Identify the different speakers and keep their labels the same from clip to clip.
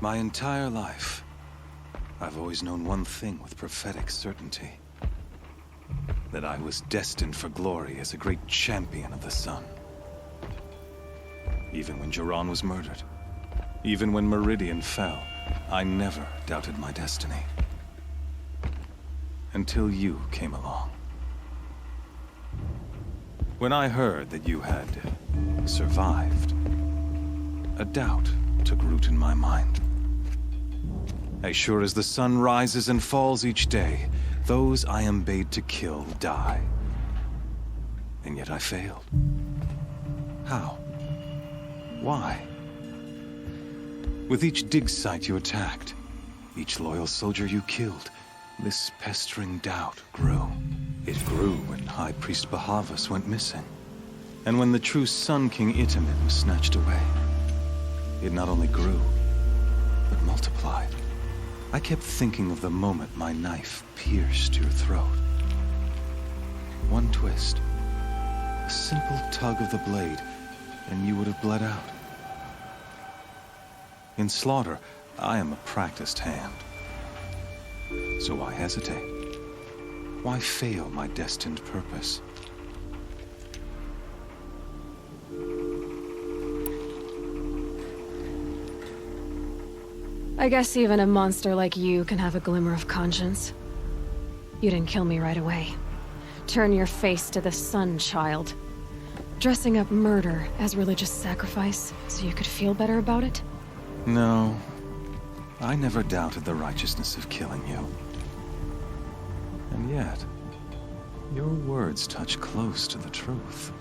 Speaker 1: My entire life, I've always known one thing with prophetic certainty. That I was destined for glory as a great champion of the sun. Even when Jiran was murdered, even when Meridian fell, I never doubted my destiny. Until you came along. When I heard that you had survived, a doubt took root in my mind. As sure as the sun rises and falls each day, those I am bade to kill die. And yet I failed. How? Why? With each dig site you attacked, each loyal soldier you killed, this pestering doubt grew. It grew when High Priest Bahavas went missing. And when the true Sun King Itamen was snatched away. It not only grew, but multiplied. I kept thinking of the moment my knife pierced your throat. One twist, a simple tug of the blade, and you would have bled out. In slaughter, I am a practiced hand. So why hesitate? Why fail my destined purpose?
Speaker 2: I guess even a monster like you can have a glimmer of conscience. You didn't kill me right away. Turn your face to the sun, child. Dressing up murder as religious sacrifice so you could feel better about it?
Speaker 1: No. I never doubted the righteousness of killing you. And yet, your words touch close to the truth.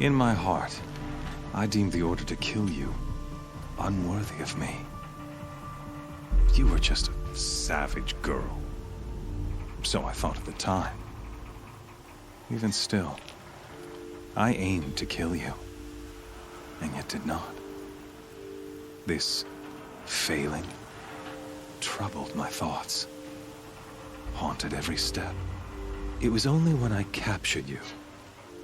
Speaker 1: In my heart, I deemed the order to kill you unworthy of me. You were just a savage girl. So I thought at the time. Even still, I aimed to kill you, and yet did not. This failing troubled my thoughts, haunted every step. It was only when I captured you,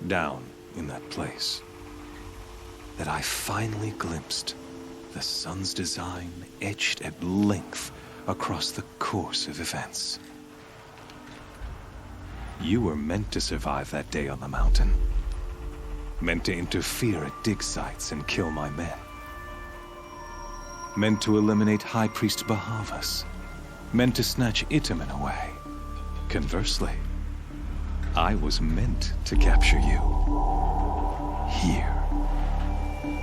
Speaker 1: down in that place, that I finally glimpsed the sun's design etched at length across the course of events. You were meant to survive that day on the mountain. Meant to interfere at dig sites and kill my men. Meant to eliminate High Priest Bahavas. Meant to snatch Itamen away. Conversely, I was meant to capture you. Here.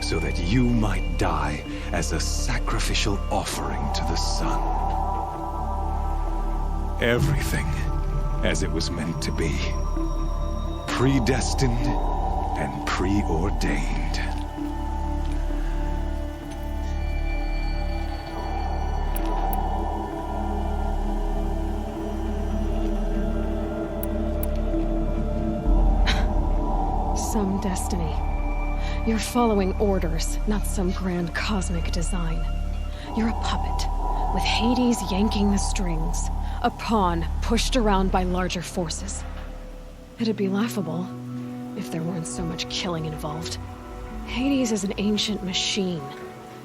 Speaker 1: So that you might die as a sacrificial offering to the sun. Everything as it was meant to be. Predestined and preordained.
Speaker 2: Some destiny. You're following orders, not some grand cosmic design. You're a puppet, with Hades yanking the strings. A pawn pushed around by larger forces. It'd be laughable if there weren't so much killing involved. Hades is an ancient machine,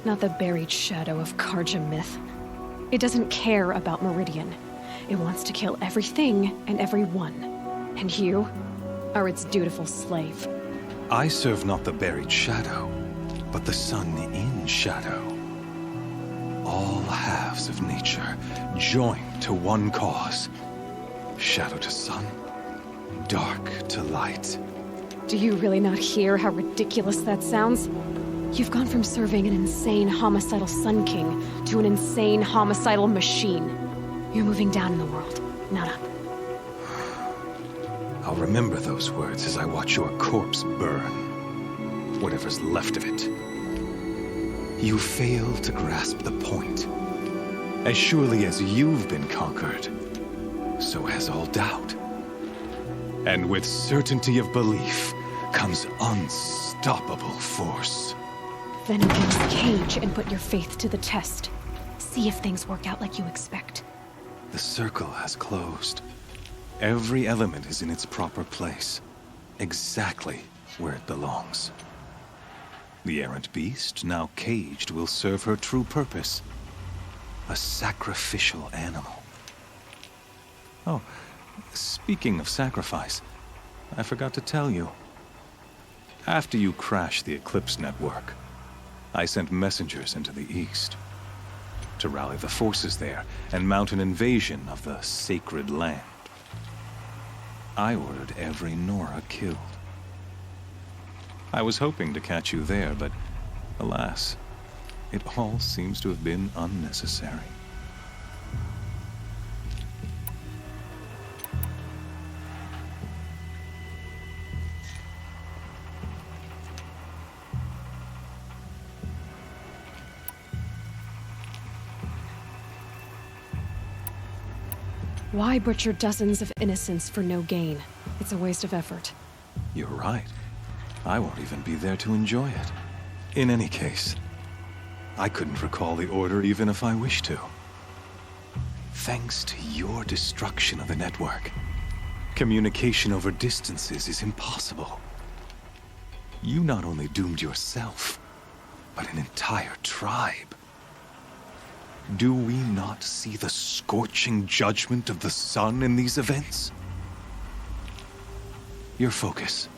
Speaker 2: not the buried shadow of Karja myth. It doesn't care about Meridian. It wants to kill everything and everyone. And you are its dutiful slave.
Speaker 1: I serve not the buried shadow, but the sun in shadow. All halves of nature joined to one cause. Shadow to sun, dark to light.
Speaker 2: Do you really not hear how ridiculous that sounds? You've gone from serving an insane homicidal Sun King to an insane homicidal machine. You're moving down in the world, not up.
Speaker 1: I'll remember those words as I watch your corpse burn. Whatever's left of it. You fail to grasp the point. As surely as you've been conquered, so has all doubt. And with certainty of belief comes unstoppable force.
Speaker 2: Then open the cage and put your faith to the test. See if things work out like you expect.
Speaker 1: The circle has closed. Every element is in its proper place, exactly where it belongs. The errant beast, now caged, will serve her true purpose. A sacrificial animal. Oh, speaking of sacrifice, I forgot to tell you. After you crashed the Eclipse network, I sent messengers into the east to rally the forces there and mount an invasion of the sacred land. I ordered every Nora killed. I was hoping to catch you there, but alas, it all seems to have been unnecessary.
Speaker 2: Why butcher dozens of innocents for no gain? It's a waste of effort.
Speaker 1: You're right. I won't even be there to enjoy it. In any case, I couldn't recall the order even if I wished to. Thanks to your destruction of the network, communication over distances is impossible. You not only doomed yourself, but an entire tribe. Do we not see the scorching judgment of the sun in these events? Your focus.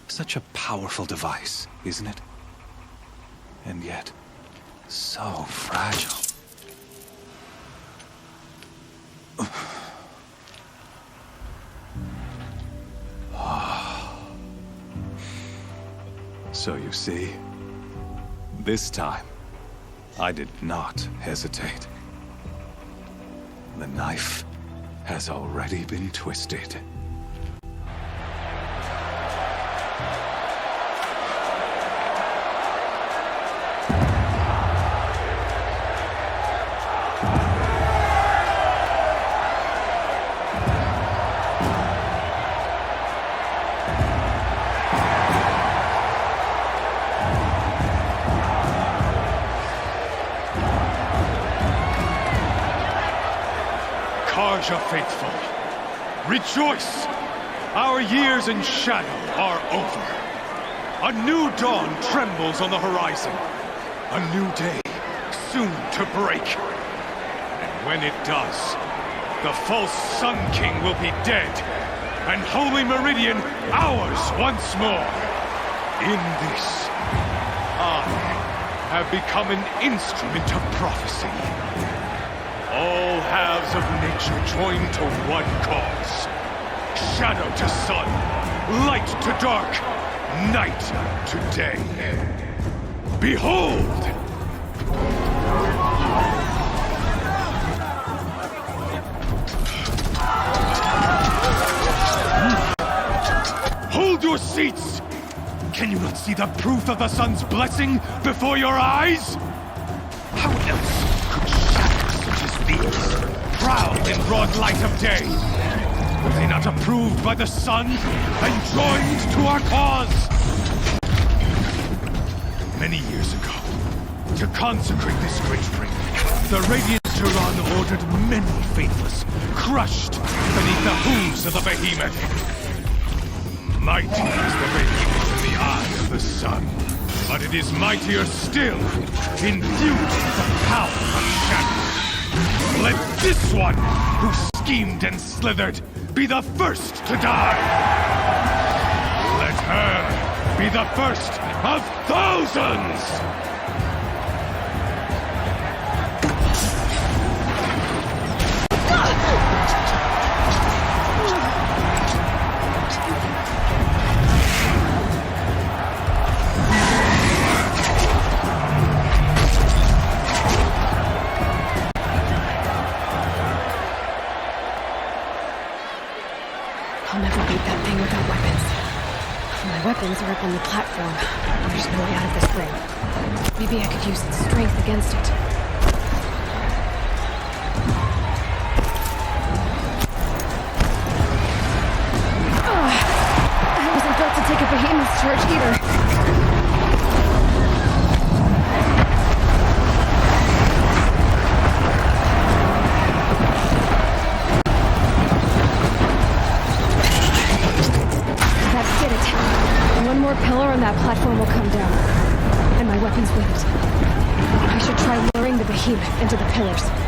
Speaker 1: Such a powerful device, isn't it? And yet, so fragile. So you see, this time, I did not hesitate. The knife has already been twisted.
Speaker 3: Karja faithful, rejoice! Our years in shadow are over. A new dawn trembles on the horizon. A new day soon to break. And when it does, the false Sun King will be dead, and Holy Meridian ours once more. In this, I have become an instrument of prophecy. All halves of nature join to one cause. Shadow to sun, light to dark, night to day. Behold! Hold your seats! Can you not see the proof of the sun's blessing before your eyes? How else could shadows such as these prowl in broad light of day? Were they not approved by the sun and joined to our cause? Many years ago, to consecrate this great ring, the Radiant Turan ordered many faithless, crushed beneath the hooves of the behemoth. Mighty is the radiance in the eye of the sun, but it is mightier still, imbued with the power of shadow. Let this one, who schemed and slithered, be the first to die! Let her be the first of thousands!
Speaker 2: I'll never beat that thing without weapons. My weapons are up on the platform. There's no way out of this ring. Maybe I could use its strength against it. I wasn't built to take a behemoth's charge either. One more pillar and that platform will come down. behemoth into the pillars.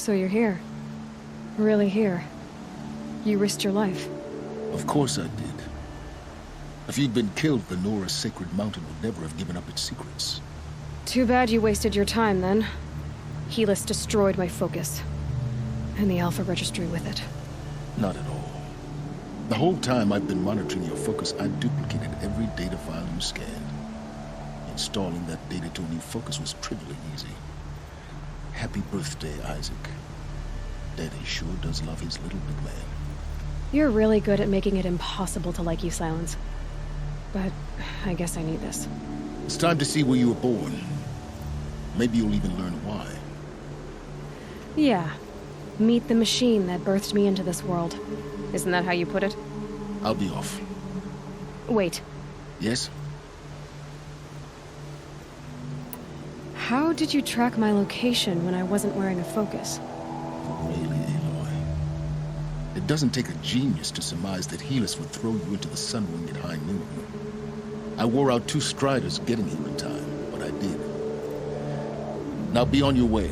Speaker 2: So you're here. Really here. You risked your life.
Speaker 4: Of course I did. If you'd been killed, the Nora's sacred mountain would never have given up its secrets.
Speaker 2: Too bad you wasted your time, then. Helis destroyed my focus. And the Alpha Registry with it.
Speaker 4: Not at all. The whole time I've been monitoring your focus, I've duplicated every data file you scanned. Installing that data to a new focus was trivially easy. Happy birthday, Isaac. Daddy sure does love his little big man.
Speaker 2: You're really good at making it impossible to like you, Silence. But I guess I need this.
Speaker 4: It's time to see where you were born. Maybe you'll even learn why.
Speaker 2: Yeah. Meet the machine that birthed me into this world. Isn't that how you put it?
Speaker 4: I'll be off.
Speaker 2: Wait.
Speaker 4: Yes?
Speaker 2: How did you track my location when I wasn't wearing a focus?
Speaker 4: Really, Aloy? It doesn't take a genius to surmise that Helis would throw you into the Sunwing at high noon. I wore out 2 striders getting here in time, but I did. Now be on your way.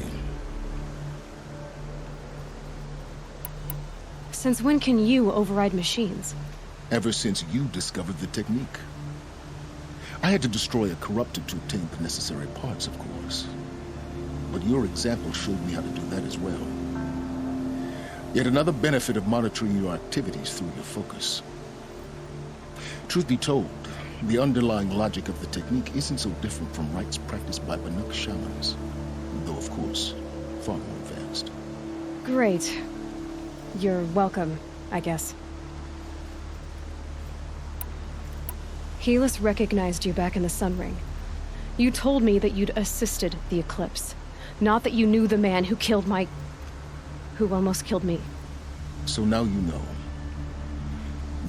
Speaker 2: Since when can you override machines?
Speaker 4: Ever since you discovered the technique. I had to destroy a corrupted to obtain the necessary parts, of course. But your example showed me how to do that as well. Yet another benefit of monitoring your activities through your focus. Truth be told, the underlying logic of the technique isn't so different from rites practiced by Banuk shamans, though of course, far more advanced.
Speaker 2: Great. You're welcome, I guess. Helis recognized you back in the Sun Ring. You told me that you'd assisted the Eclipse, not that you knew the man who killed who almost killed me.
Speaker 4: So now you know.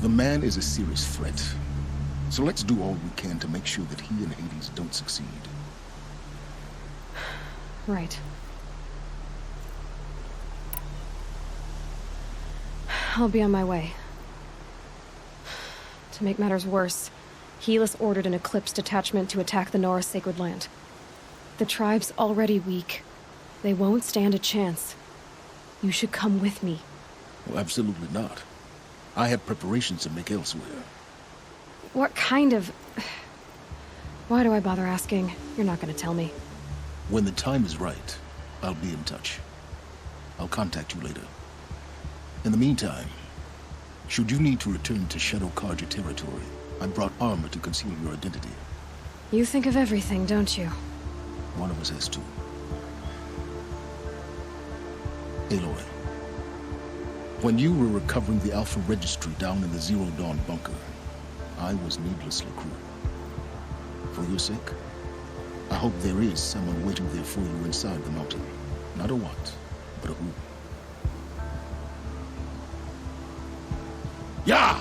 Speaker 4: The man is a serious threat. So let's do all we can to make sure that he and Hades don't succeed.
Speaker 2: Right. I'll be on my way. To make matters worse, Helis ordered an Eclipse detachment to attack the Nora Sacred Land. The tribe's already weak. They won't stand a chance. You should come with me.
Speaker 4: Well, absolutely not. I have preparations to make elsewhere.
Speaker 2: What kind of... Why do I bother asking? You're not gonna tell me.
Speaker 4: When the time is right, I'll be in touch. I'll contact you later. In the meantime, should you need to return to Shadow Karja territory, I brought armor to conceal your identity.
Speaker 2: You think of everything, don't you?
Speaker 4: One of us has to. Aloy, when you were recovering the Alpha Registry down in the Zero Dawn bunker, I was needlessly cruel. For your sake, I hope there is someone waiting there for you inside the mountain. Not a what, but a who. Yeah!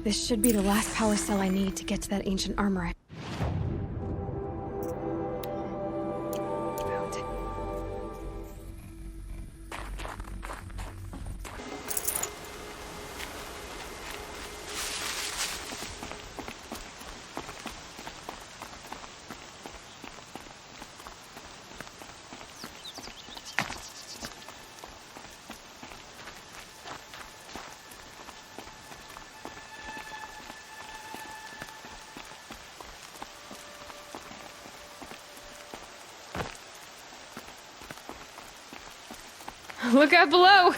Speaker 2: This should be the last power cell I need to get to that ancient armor. Found it. Look out below!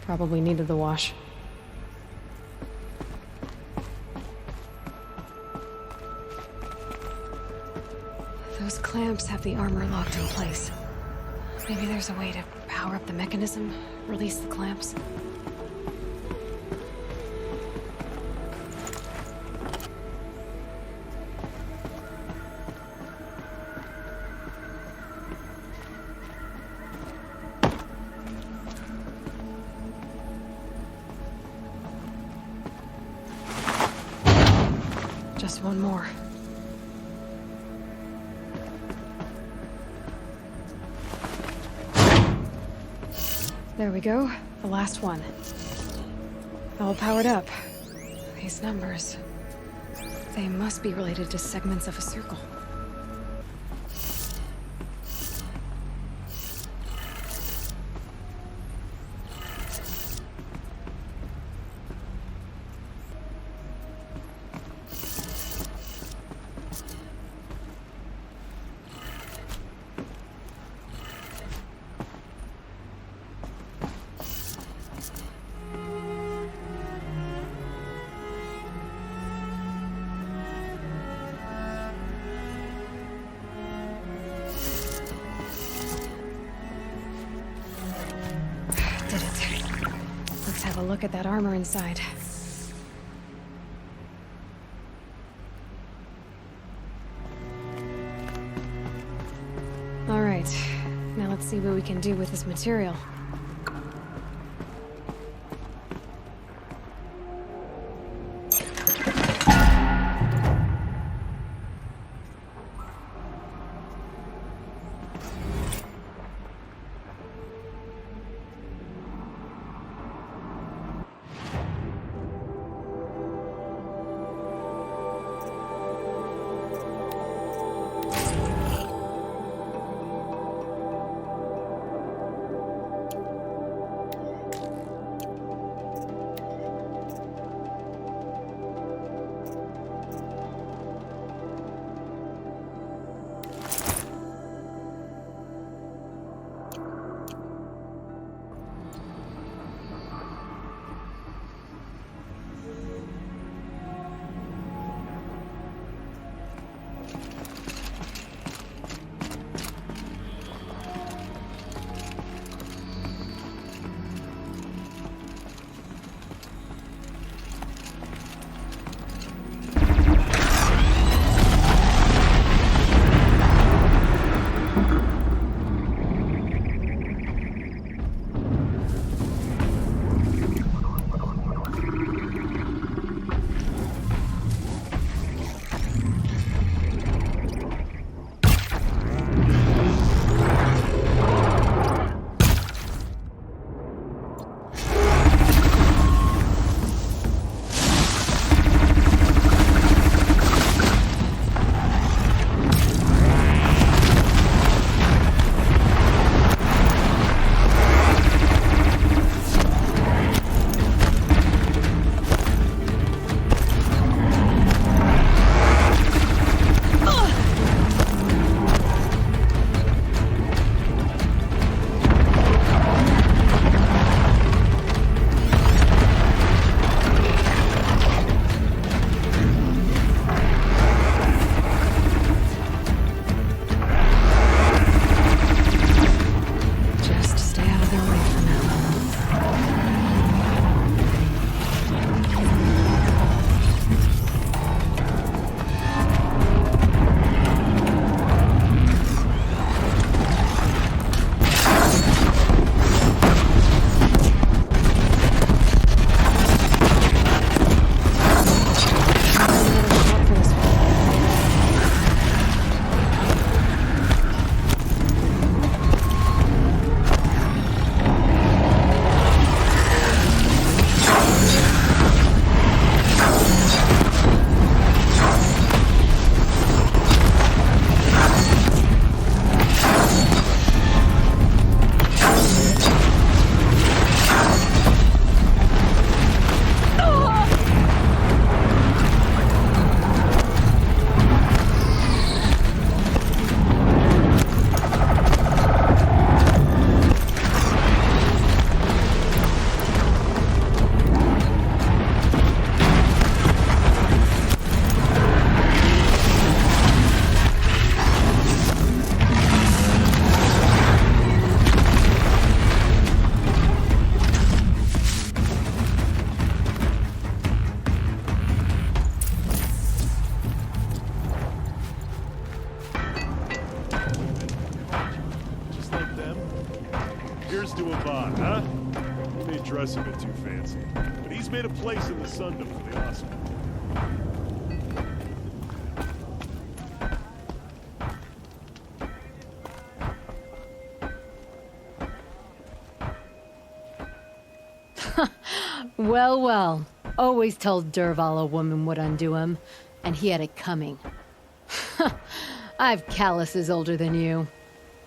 Speaker 2: Probably needed the wash. Those clamps have the armor locked in place. Maybe there's a way to power up the mechanism, release the clamps. Just one more. There we go. The last one. All powered up. These numbers. They must be related to segments of a circle. Did it. Let's have a look at that armor inside. All right. Now let's see what we can do with this material.
Speaker 5: dress a bit too fancy, but he's made a place in the Sundom for the Oscar.
Speaker 6: Well, well. Always told Derval a woman would undo him, and he had it coming. I've calluses older than you.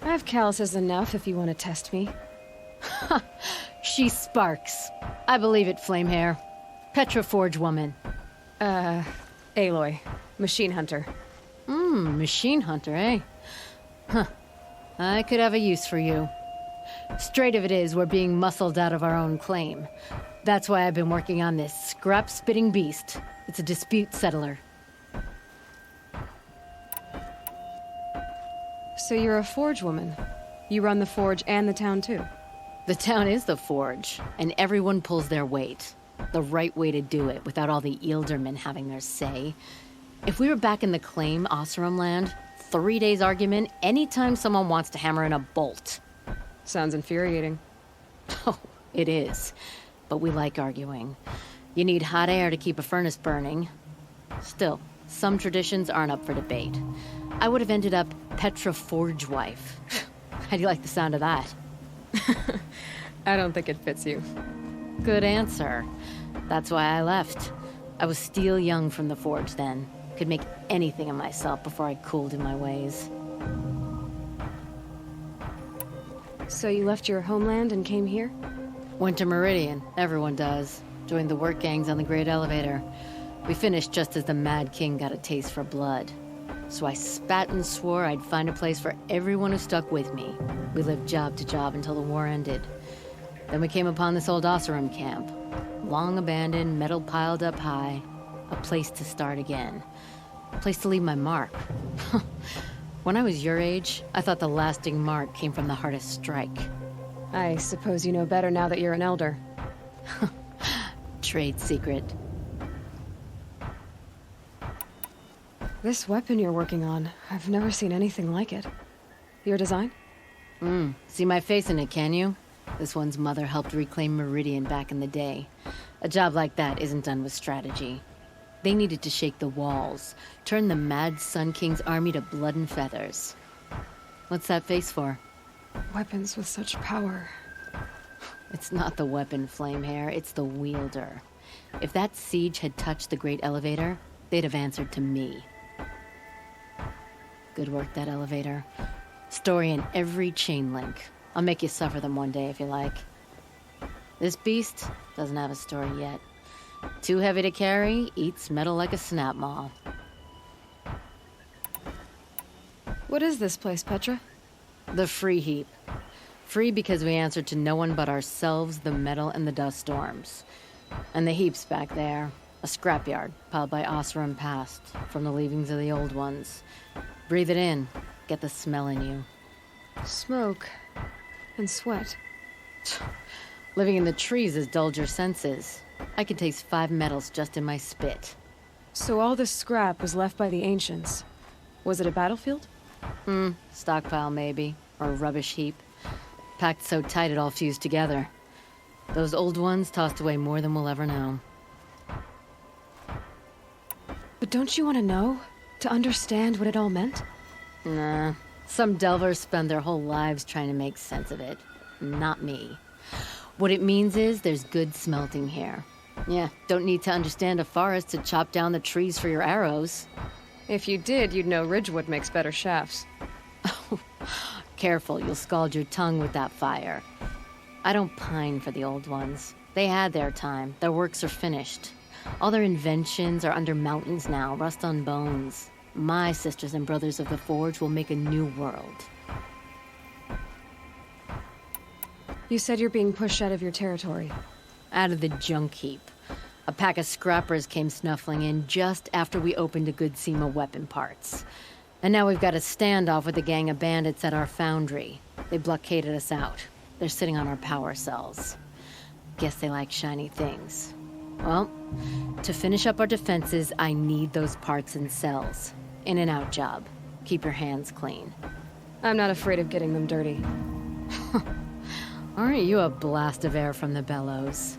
Speaker 2: I have calluses enough if you want to test me.
Speaker 6: She sparks. I believe it, Flamehair. Petra Forge woman.
Speaker 2: Aloy. Machine hunter.
Speaker 6: Machine hunter, eh? Huh. I could have a use for you. Straight of it is, we're being muscled out of our own claim. That's why I've been working on this scrap-spitting beast. It's a dispute settler.
Speaker 2: So you're a forge woman. You run the forge and the town too.
Speaker 6: The town is the forge, and everyone pulls their weight. The right way to do it, without all the Eildermen having their say. If we were back in the claim, Oseram land, 3 days argument anytime someone wants to hammer in a bolt.
Speaker 2: Sounds infuriating.
Speaker 6: Oh, it is. But we like arguing. You need hot air to keep a furnace burning. Still, some traditions aren't up for debate. I would have ended up Petra Forge wife. How do you like the sound of that?
Speaker 2: I don't think it fits you.
Speaker 6: Good answer. That's why I left. I was steel young from the forge then. Could make anything of myself before I cooled in my ways.
Speaker 2: So you left your homeland and came here?
Speaker 6: Went to Meridian. Everyone does. Joined the work gangs on the Great Elevator. We finished just as the Mad King got a taste for blood. So I spat and swore I'd find a place for everyone who stuck with me. We lived job to job until the war ended. Then we came upon this old Oseram camp. Long abandoned, metal piled up high. A place to start again. A place to leave my mark. When I was your age, I thought the lasting mark came from the hardest strike.
Speaker 2: I suppose you know better now that you're an elder.
Speaker 6: Trade secret.
Speaker 2: This weapon you're working on, I've never seen anything like it. Your design?
Speaker 6: See my face in it, can you? This one's mother helped reclaim Meridian back in the day. A job like that isn't done with strategy. They needed to shake the walls, turn the mad Sun King's army to blood and feathers. What's that face for?
Speaker 2: Weapons with such power.
Speaker 6: It's not the weapon, Flamehair, it's the wielder. If that siege had touched the Great Elevator, they'd have answered to me. Good work, that elevator. Story in every chain link. I'll make you suffer them one day if you like. This beast doesn't have a story yet. Too heavy to carry, eats metal like a snap maw.
Speaker 2: What is this place, Petra?
Speaker 6: The Free Heap. Free because we answer to no one but ourselves, the metal, and the dust storms. And the heap's back there. A scrapyard, piled by Oseram past, from the leavings of the old ones. Breathe it in. Get the smell in you.
Speaker 2: Smoke. And sweat.
Speaker 6: Living in the trees has dulled your senses. I could taste 5 metals just in my spit.
Speaker 2: So all this scrap was left by the ancients. Was it a battlefield?
Speaker 6: Stockpile maybe, or a rubbish heap. Packed so tight it all fused together. Those old ones tossed away more than we'll ever know.
Speaker 2: But don't you want to know? To understand what it all meant?
Speaker 6: Nah. Some delvers spend their whole lives trying to make sense of it. Not me. What it means is there's good smelting here. Yeah, don't need to understand a forest to chop down the trees for your arrows.
Speaker 2: If you did, you'd know Ridgewood makes better shafts.
Speaker 6: Careful, you'll scald your tongue with that fire. I don't pine for the old ones. They had their time. Their works are finished. All their inventions are under mountains now, rust on bones. My sisters and brothers of the Forge will make a new world.
Speaker 2: You said you're being pushed out of your territory.
Speaker 6: Out of the junk heap. A pack of scrappers came snuffling in just after we opened a good seam of weapon parts. And now we've got a standoff with a gang of bandits at our foundry. They blockaded us out. They're sitting on our power cells. Guess they like shiny things. Well, to finish up our defenses, I need those parts and cells. In and out job. Keep your hands clean.
Speaker 2: I'm not afraid of getting them dirty.
Speaker 6: Aren't you a blast of air from the bellows?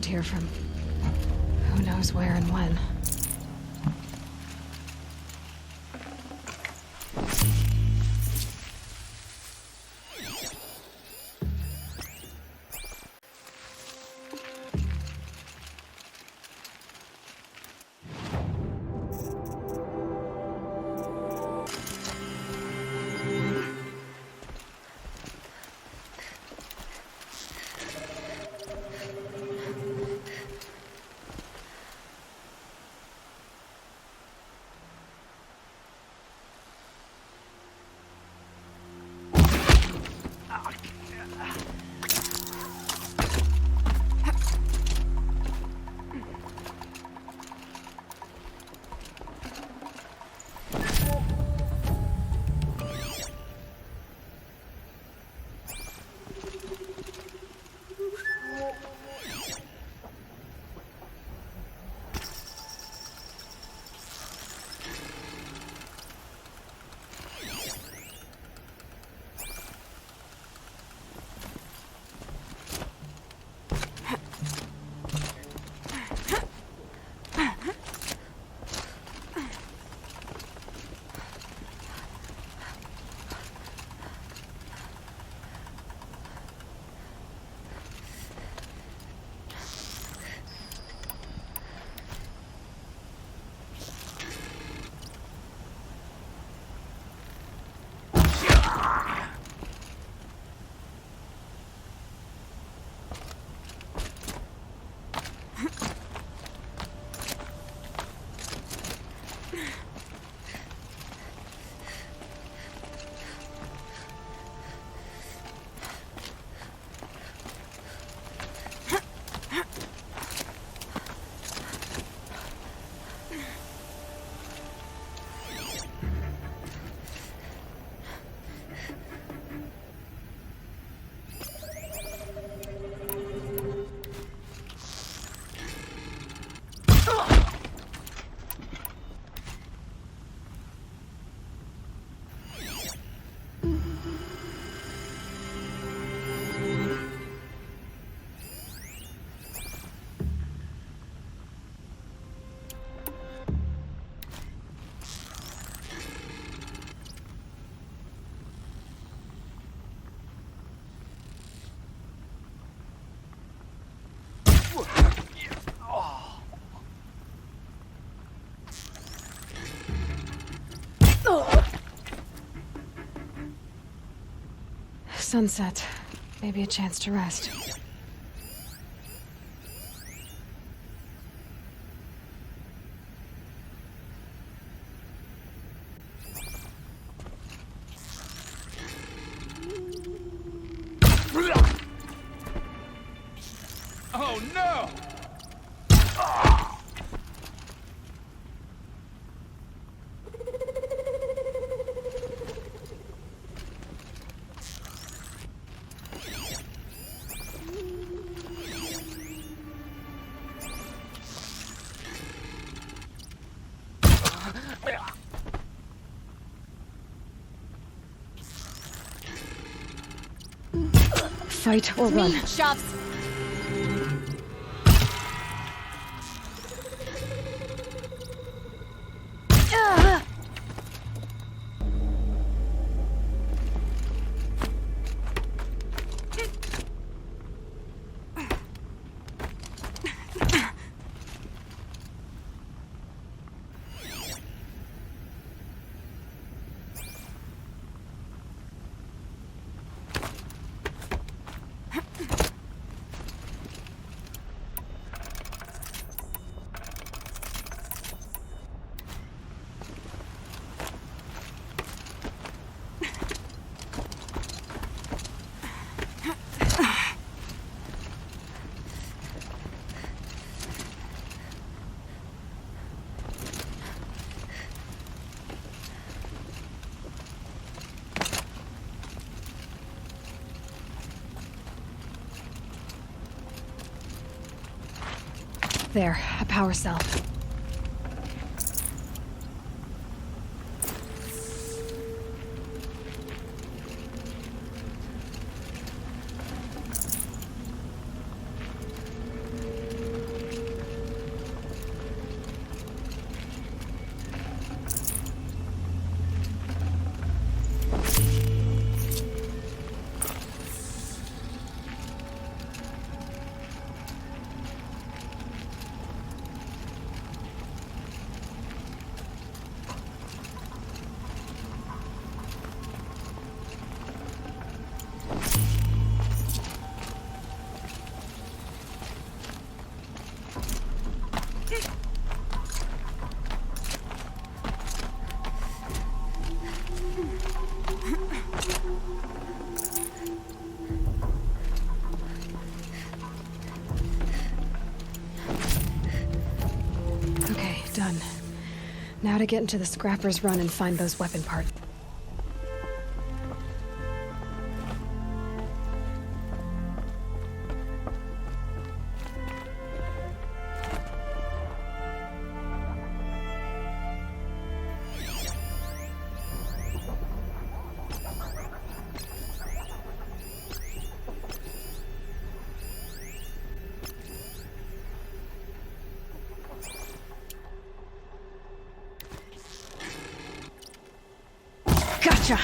Speaker 2: Here from who knows where and when. Sunset. Maybe a chance to rest.
Speaker 3: Oh no!
Speaker 2: Fight or run.
Speaker 6: Me, Chops.
Speaker 2: There, a power cell. Okay, done. Now to get into the scrapper's run and find those weapon parts. Gotcha!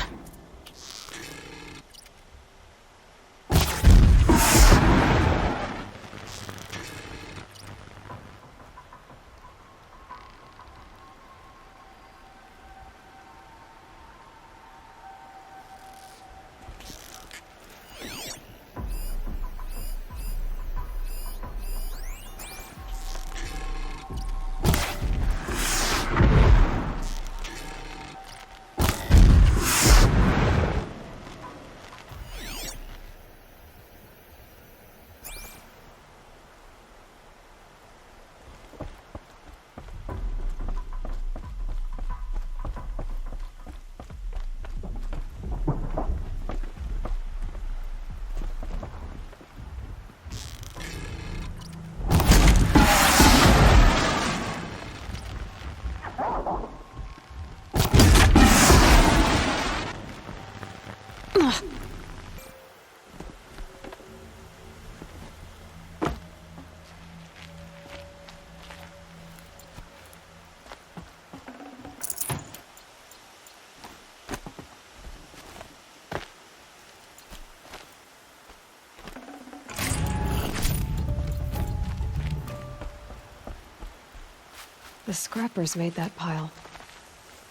Speaker 2: The scrappers made that pile.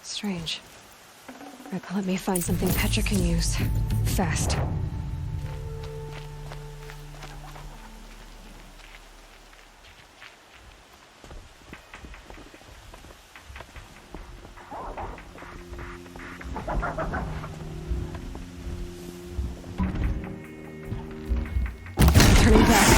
Speaker 2: Strange. Let me find something Petra can use. Fast. Turning back.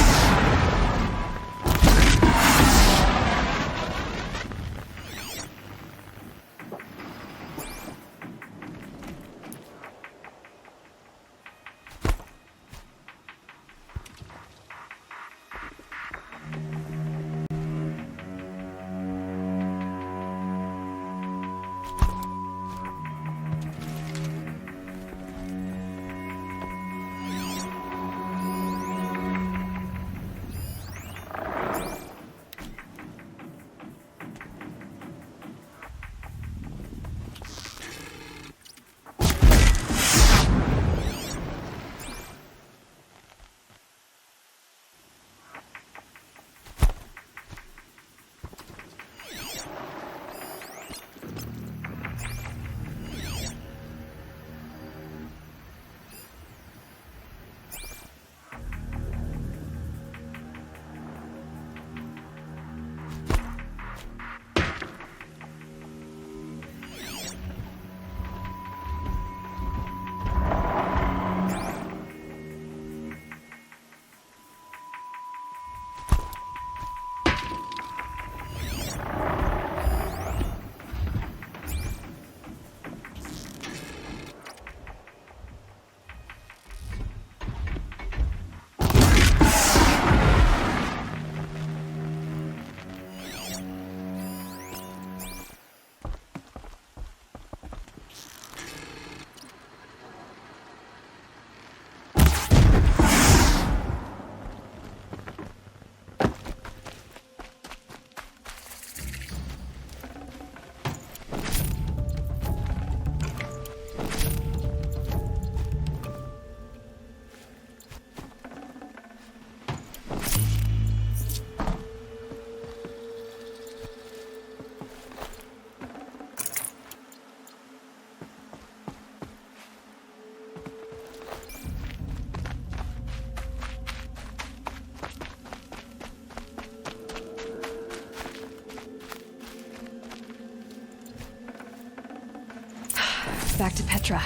Speaker 2: back to Petra.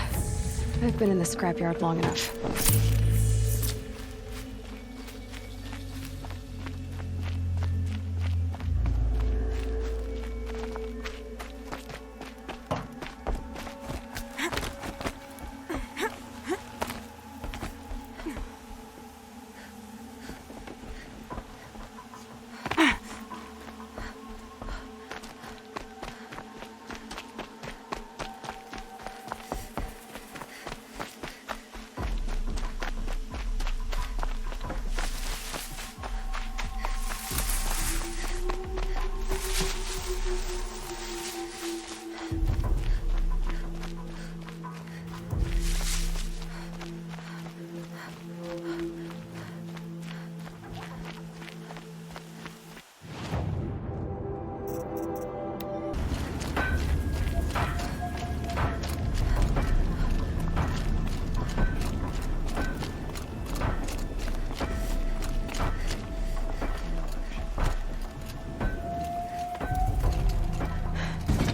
Speaker 2: I've been in the scrapyard long enough.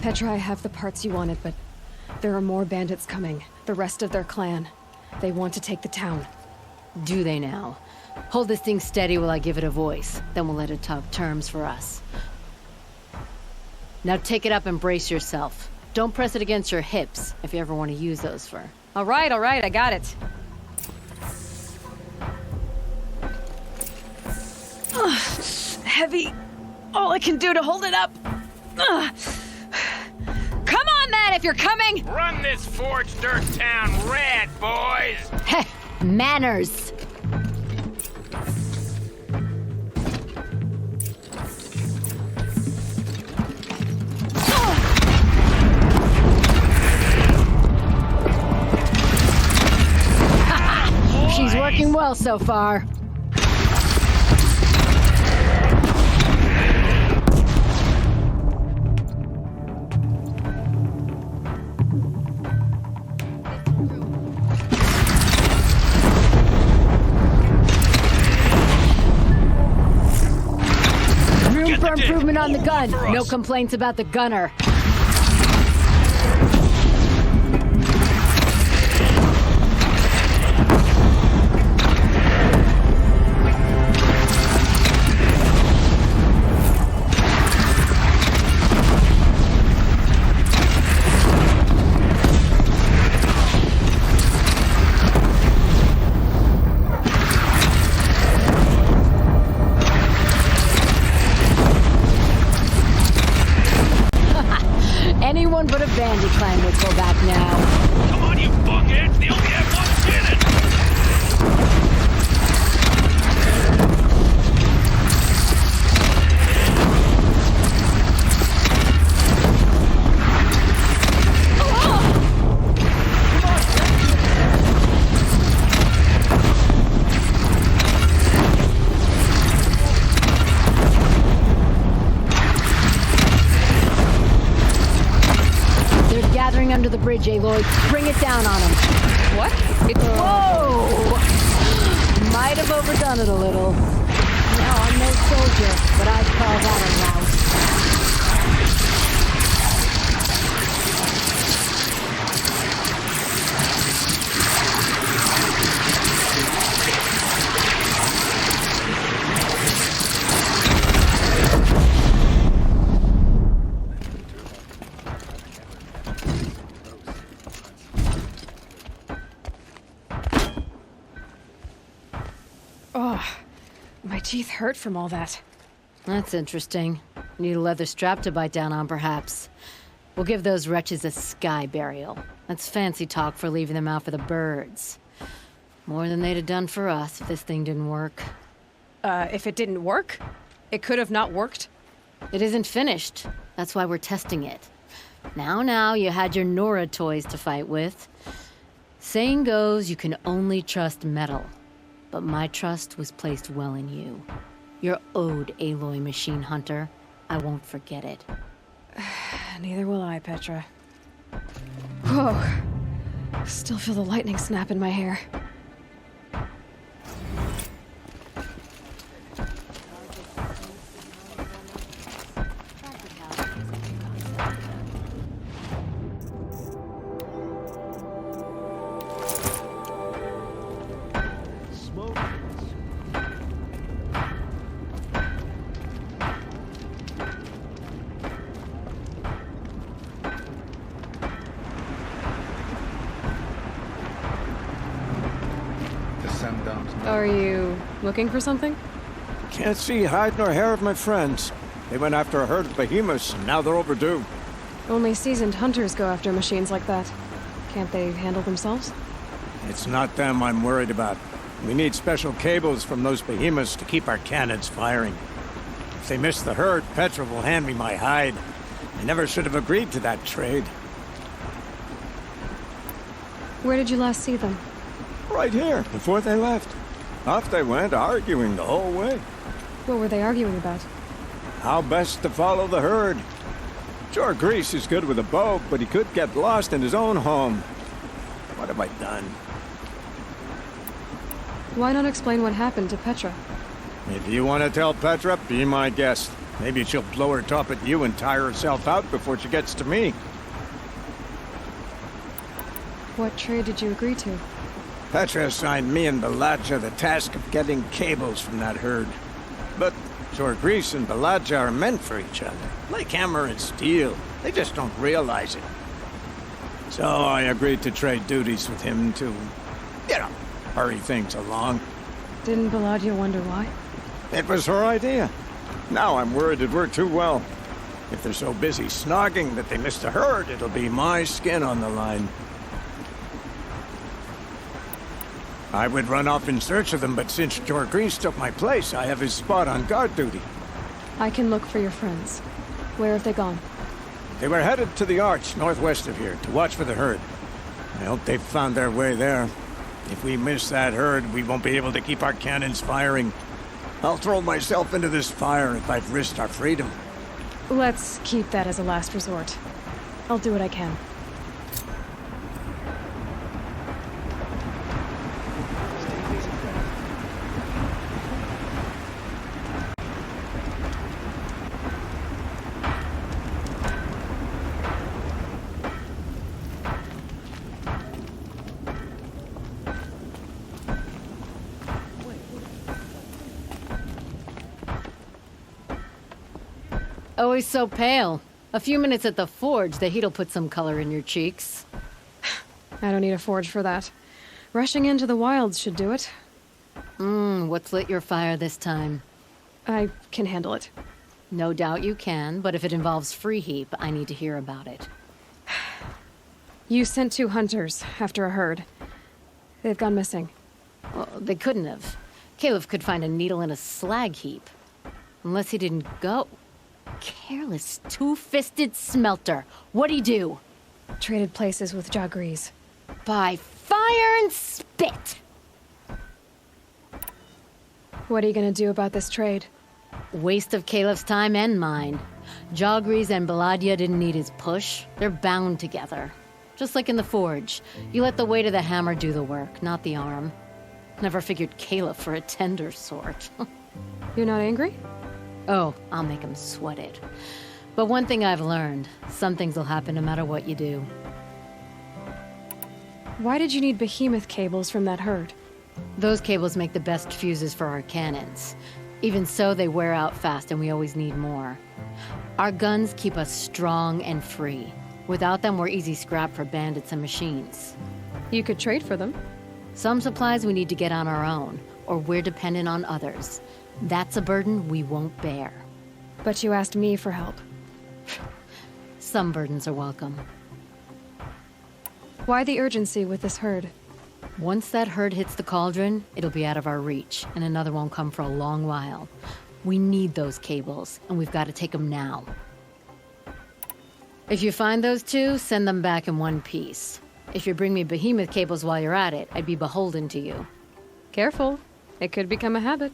Speaker 2: Petra, I have the parts you wanted, but there are more bandits coming. The rest of their clan. They want to take the town.
Speaker 6: Do they now? Hold this thing steady while I give it a voice. Then we'll let it talk terms for us. Now take it up and brace yourself. Don't press it against your hips if you ever want to use those for...
Speaker 2: All right, I got it. Heavy. All I can do to hold it up. Come on, then, if you're coming!
Speaker 7: Run this forged dirt town red, boys!
Speaker 6: Heh, manners! She's working well so far. Room for improvement on the gun. No complaints about the gunner. Anyone but a bandit clan would go back now.
Speaker 7: Come on, you fuckheads! They only have one cannon!
Speaker 6: Gathering under the bridge, Aloy. Bring it down on him.
Speaker 2: What?
Speaker 6: Whoa! Might have overdone it a little. Now, I'm no soldier, but I'd call that a rout.
Speaker 2: My teeth hurt from all that.
Speaker 6: That's interesting. Need a leather strap to bite down on, perhaps. We'll give those wretches a sky burial. That's fancy talk for leaving them out for the birds. More than they'd have done for us if this thing didn't work.
Speaker 2: If it didn't work? It could have not worked?
Speaker 6: It isn't finished. That's why we're testing it. Now, you had your Nora toys to fight with. Saying goes, you can only trust metal. But my trust was placed well in you. You're owed, Aloy Machine Hunter. I won't forget it.
Speaker 2: Neither will I, Petra. Whoa. Still feel the lightning snap in my hair. Are you looking for something?
Speaker 8: Can't see hide nor hair of my friends. They went after a herd of behemoths, and now they're overdue.
Speaker 2: Only seasoned hunters go after machines like that. Can't they handle themselves?
Speaker 8: It's not them I'm worried about. We need special cables from those behemoths to keep our cannons firing. If they miss the herd, Petra will hand me my hide. I never should have agreed to that trade.
Speaker 2: Where did you last see them?
Speaker 8: Right here, before they left. Off they went, arguing the whole way.
Speaker 2: What were they arguing about?
Speaker 8: How best to follow the herd. Sure, Grease is good with a bow, but he could get lost in his own home. What have I done?
Speaker 2: Why not explain what happened to Petra?
Speaker 8: If you want to tell Petra, be my guest. Maybe she'll blow her top at you and tire herself out before she gets to me.
Speaker 2: What trade did you agree to?
Speaker 8: Petra assigned me and Baladja the task of getting cables from that herd. But Grease and Baladja are meant for each other, like hammer and steel. They just don't realize it. So I agreed to trade duties with him to, hurry things along.
Speaker 2: Didn't Baladja wonder why?
Speaker 8: It was her idea. Now I'm worried it worked too well. If they're so busy snogging that they miss the herd, it'll be my skin on the line. I would run off in search of them, but since Grease took my place, I have his spot on guard duty.
Speaker 2: I can look for your friends. Where have they gone?
Speaker 8: They were headed to the arch northwest of here to watch for the herd. I hope they've found their way there. If we miss that herd, we won't be able to keep our cannons firing. I'll throw myself into this fire if I've risked our freedom.
Speaker 2: Let's keep that as a last resort. I'll do what I can.
Speaker 6: Always so pale. A few minutes at the forge, the heat'll put some color in your cheeks.
Speaker 2: I don't need a forge for that. Rushing into the wilds should do it.
Speaker 6: What's lit your fire this time?
Speaker 2: I can handle it.
Speaker 6: No doubt you can, but if it involves free heap, I need to hear about it.
Speaker 2: You sent 2 hunters after a herd. They've gone missing.
Speaker 6: Well, they couldn't have. Caleb could find a needle in a slag heap. Unless he didn't go. Careless, two-fisted smelter. What'd he do?
Speaker 2: Traded places with Jagrees.
Speaker 6: By fire and spit!
Speaker 2: What are you gonna do about this trade?
Speaker 6: Waste of Caleb's time and mine. Jagrees and Baladja didn't need his push. They're bound together. Just like in the forge. You let the weight of the hammer do the work, not the arm. Never figured Caleb for a tender sort.
Speaker 2: You're not angry?
Speaker 6: Oh, I'll make him sweat it. But one thing I've learned, some things will happen no matter what you do.
Speaker 2: Why did you need behemoth cables from that herd?
Speaker 6: Those cables make the best fuses for our cannons. Even so, they wear out fast and we always need more. Our guns keep us strong and free. Without them, we're easy scrap for bandits and machines.
Speaker 2: You could trade for them.
Speaker 6: Some supplies we need to get on our own, or we're dependent on others. That's a burden we won't bear.
Speaker 2: But you asked me for help.
Speaker 6: Some burdens are welcome.
Speaker 2: Why the urgency with this herd?
Speaker 6: Once that herd hits the cauldron, it'll be out of our reach, and another won't come for a long while. We need those cables, and we've got to take them now. If you find those 2, send them back in one piece. If you bring me behemoth cables while you're at it, I'd be beholden to you.
Speaker 2: Careful. It could become a habit.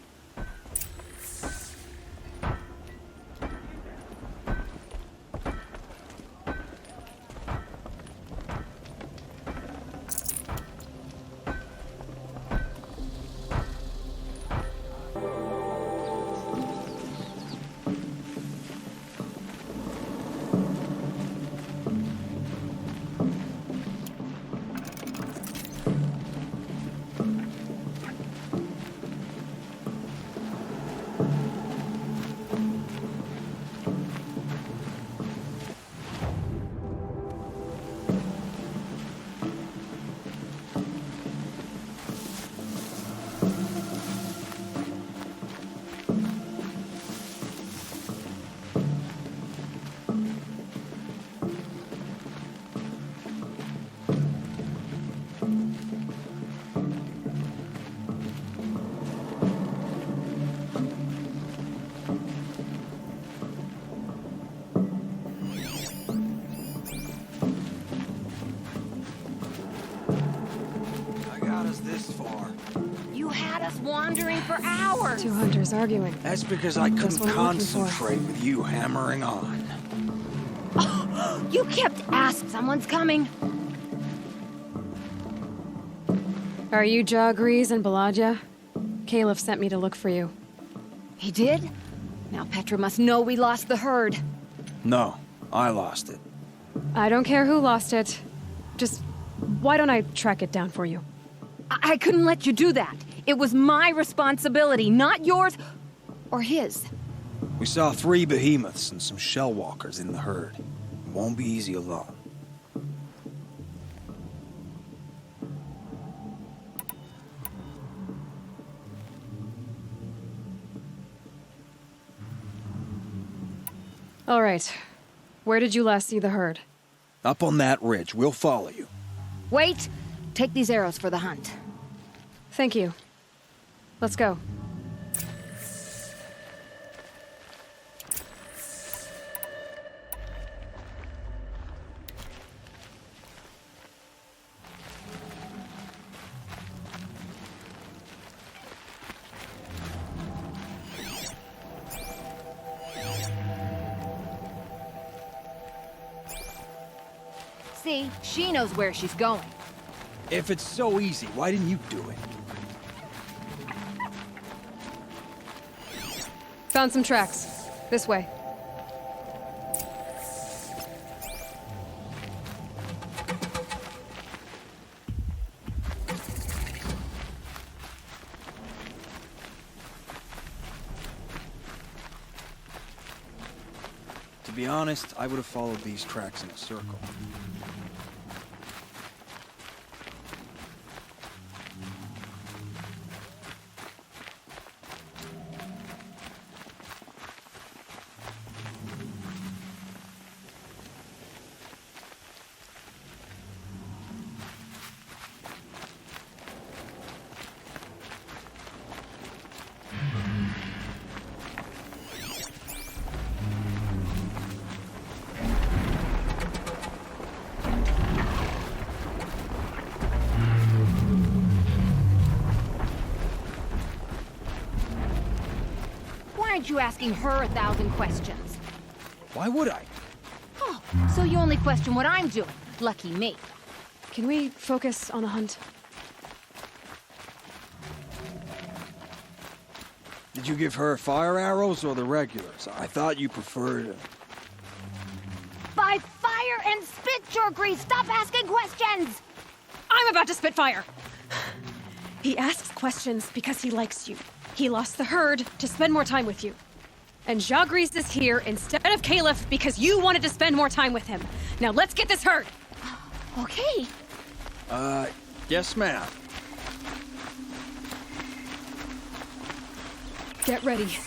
Speaker 9: far.
Speaker 10: You had us wandering for hours.
Speaker 2: Two hunters arguing.
Speaker 9: That's because I
Speaker 2: That's
Speaker 9: couldn't
Speaker 2: what I'm looking for.
Speaker 9: concentrate with you hammering on.
Speaker 10: You kept asking. Someone's coming.
Speaker 2: Are you Jagrees and Balaja? Caliph sent me to look for you.
Speaker 10: He did? Now Petra must know we lost the herd.
Speaker 9: No, I lost it.
Speaker 2: I don't care who lost it. Just, why don't I track it down for you?
Speaker 10: I couldn't let you do that. It was my responsibility, not yours or his.
Speaker 9: We saw 3 behemoths and some shell walkers in the herd. It won't be easy alone.
Speaker 2: All right. Where did you last see the herd?
Speaker 9: Up on that ridge. We'll follow you.
Speaker 10: Wait! Take these arrows for the hunt.
Speaker 2: Thank you. Let's go.
Speaker 10: See, she knows where she's going.
Speaker 9: If it's so easy, why didn't you do it?
Speaker 2: Found some tracks. This way.
Speaker 9: To be honest, I would have followed these tracks in a circle.
Speaker 10: Why aren't you asking her 1,000 questions?
Speaker 9: Why would I?
Speaker 10: Oh, so you only question what I'm doing. Lucky me.
Speaker 2: Can we focus on the hunt?
Speaker 9: Did you give her fire arrows or the regulars? I thought you preferred...
Speaker 10: By fire and spit, Jagrees! Stop asking questions!
Speaker 2: I'm about to spit fire! He asks questions because he likes you. He lost the herd to spend more time with you. And Jagrees is here instead of Caliph because you wanted to spend more time with him. Now let's get this herd!
Speaker 10: Okay.
Speaker 9: Yes, ma'am.
Speaker 2: Get ready.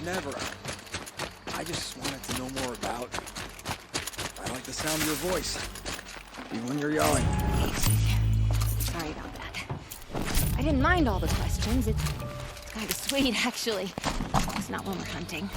Speaker 9: Never. I just wanted to know more about you. I like the sound of your voice, even when you're yelling.
Speaker 10: Sorry about that. I didn't mind all the questions. It's kind of sweet, actually. It's not when we're hunting.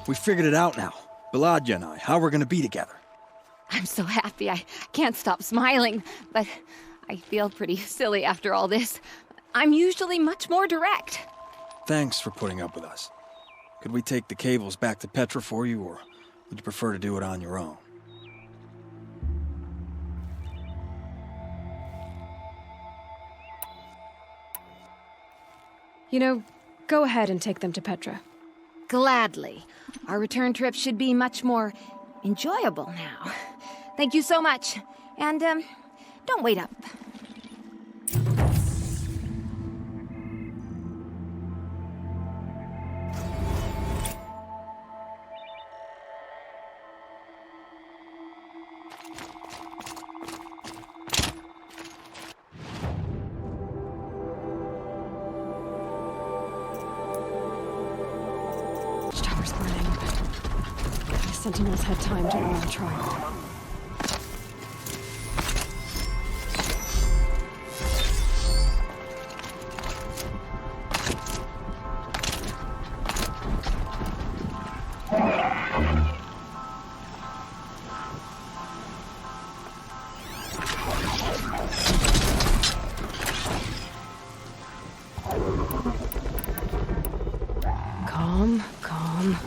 Speaker 9: We figured it out now. Baladja and I, how we're gonna be together.
Speaker 10: I'm so happy. I can't stop smiling, but I feel pretty silly after all this. I'm usually much more direct.
Speaker 9: Thanks for putting up with us. Could we take the cables back to Petra for you, or would you prefer to do it on your own?
Speaker 2: You know, go ahead and take them to Petra.
Speaker 10: Gladly. Our return trip should be much more enjoyable now. Thank you so much. And, don't wait up.
Speaker 2: Tower's burning. The Sentinels had time to run the trial. Calm, calm.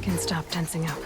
Speaker 2: Can stop tensing up.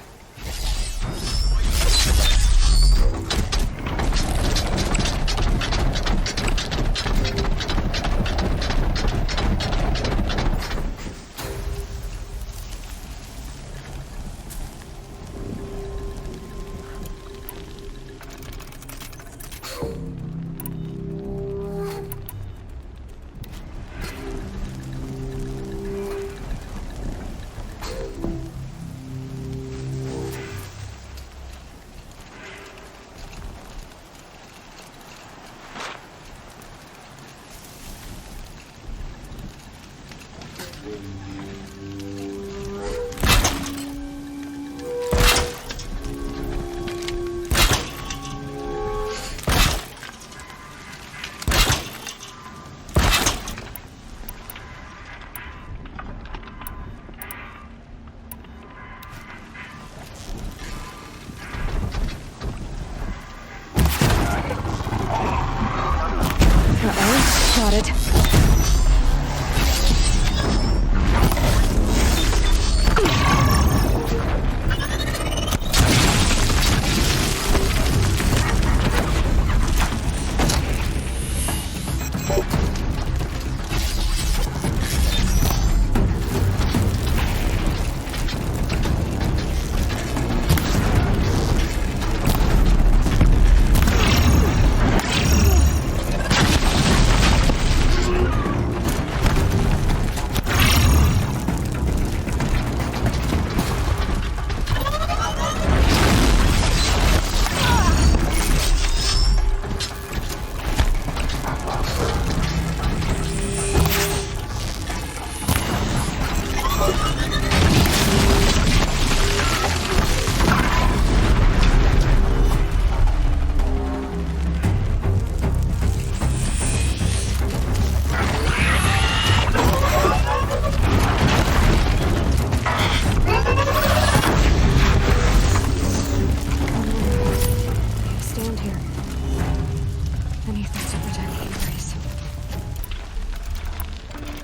Speaker 2: Got it.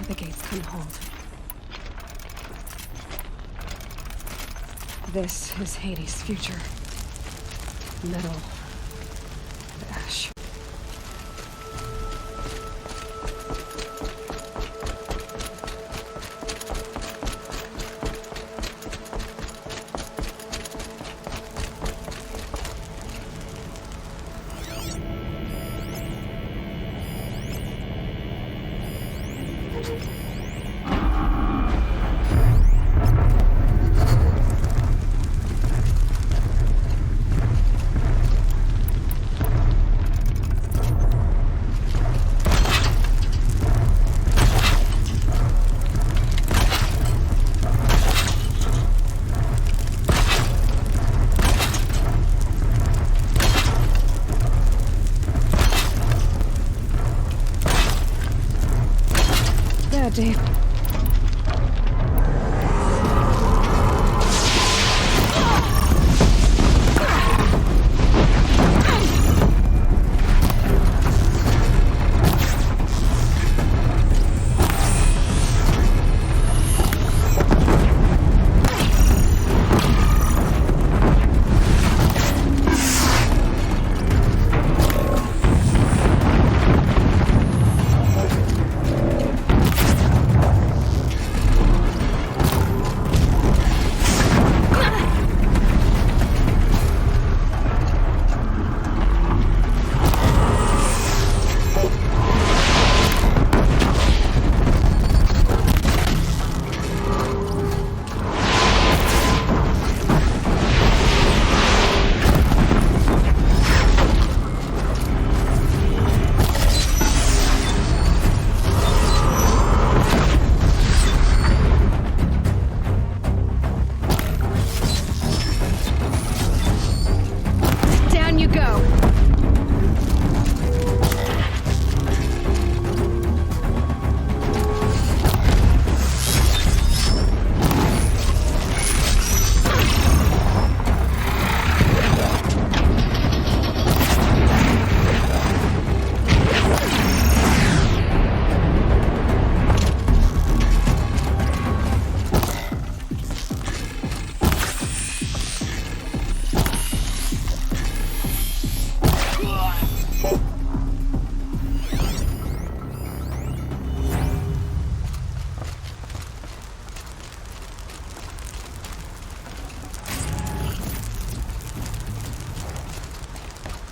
Speaker 2: The gates come hold. This is Hades' future. Metal. And ash. Dave.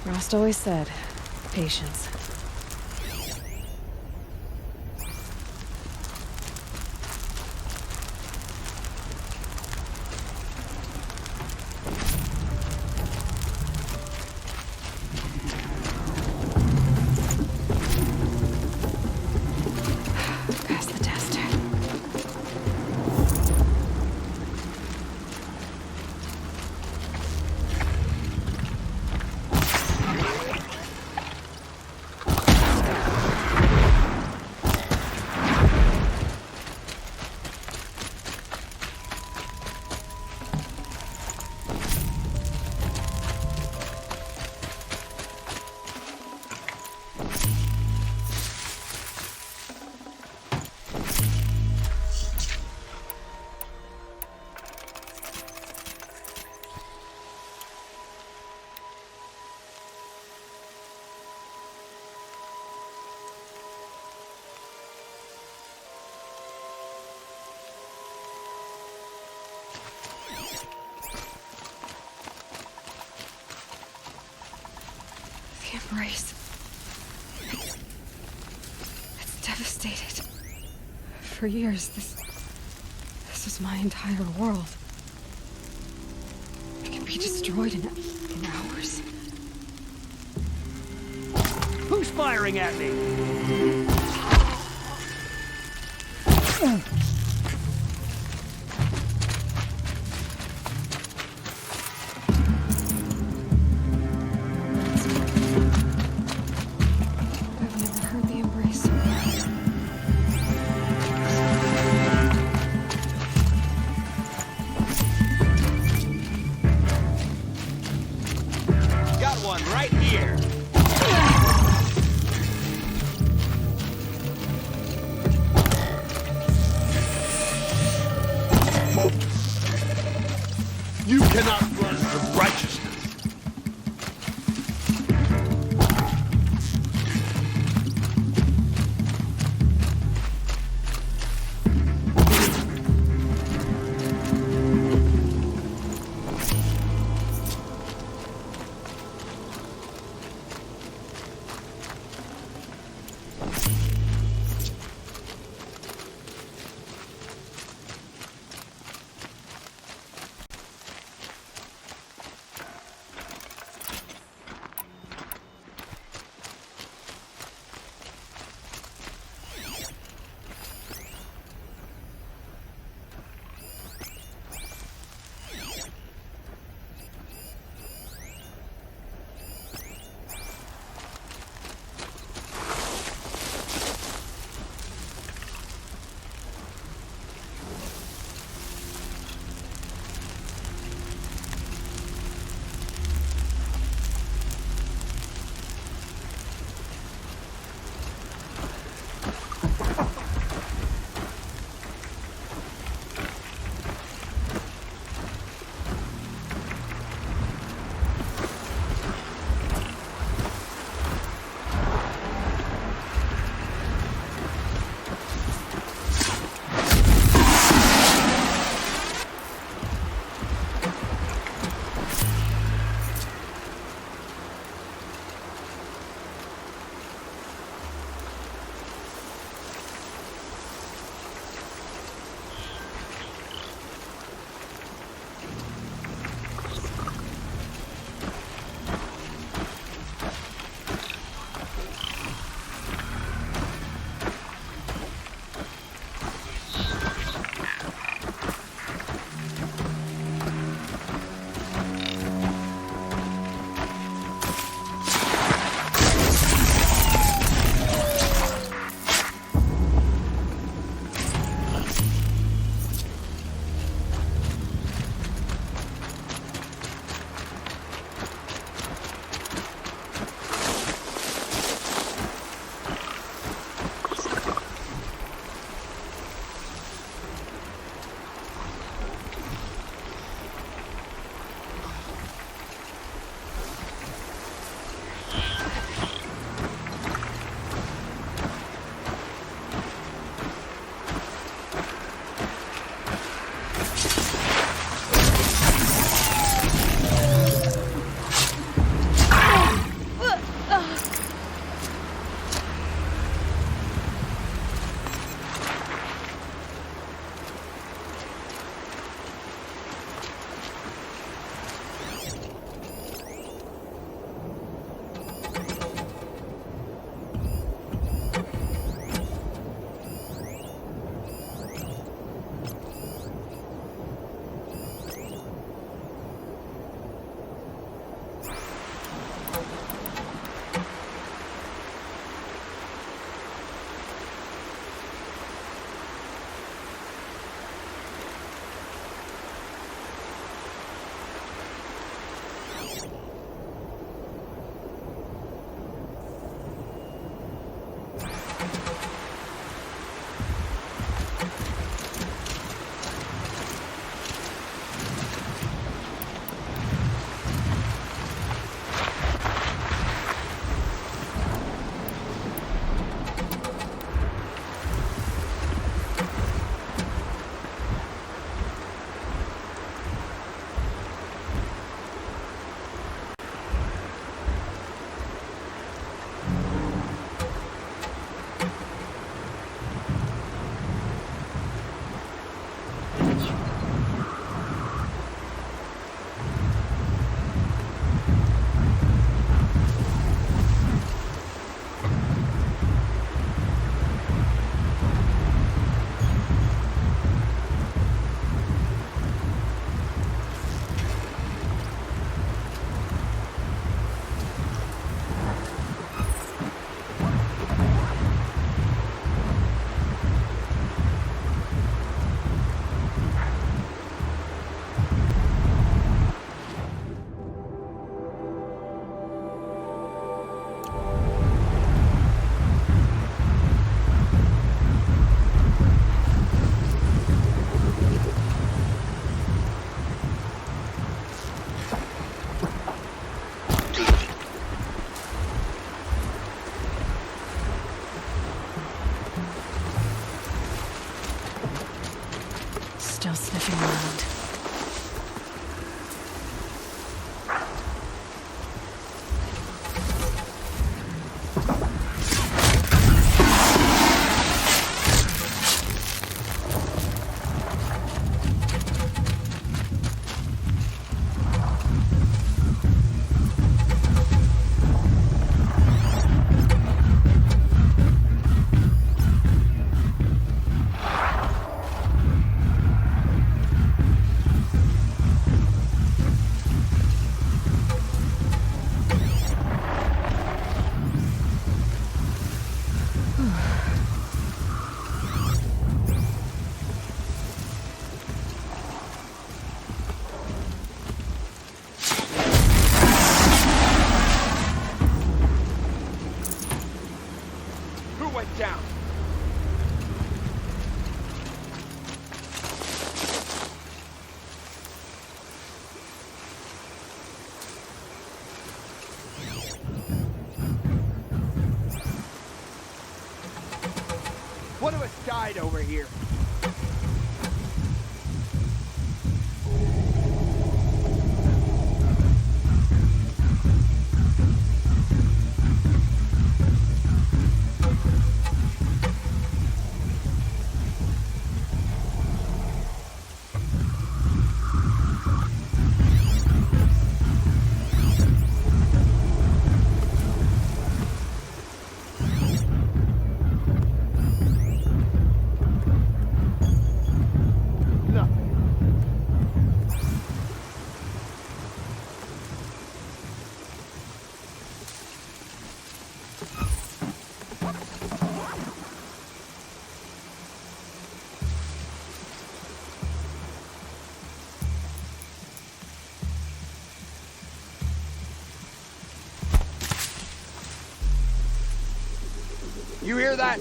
Speaker 2: Rost always said, patience. Pass the test. The embrace. It's devastated. For years, this was my entire world. It can be destroyed in hours.
Speaker 11: Who's firing at me?
Speaker 2: I've never heard the embrace.
Speaker 7: Got one right here.
Speaker 5: cannot run from righteousness.
Speaker 2: still sniffing around.
Speaker 7: Down. One of us died over here. You hear that?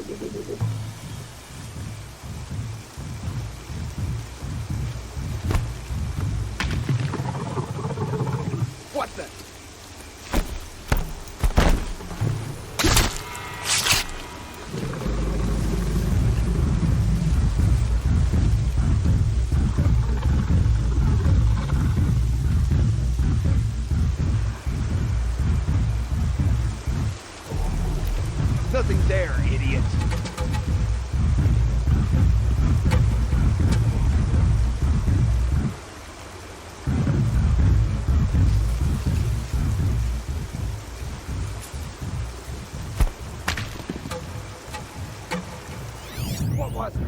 Speaker 7: What the? Nothing there, idiot. What was it?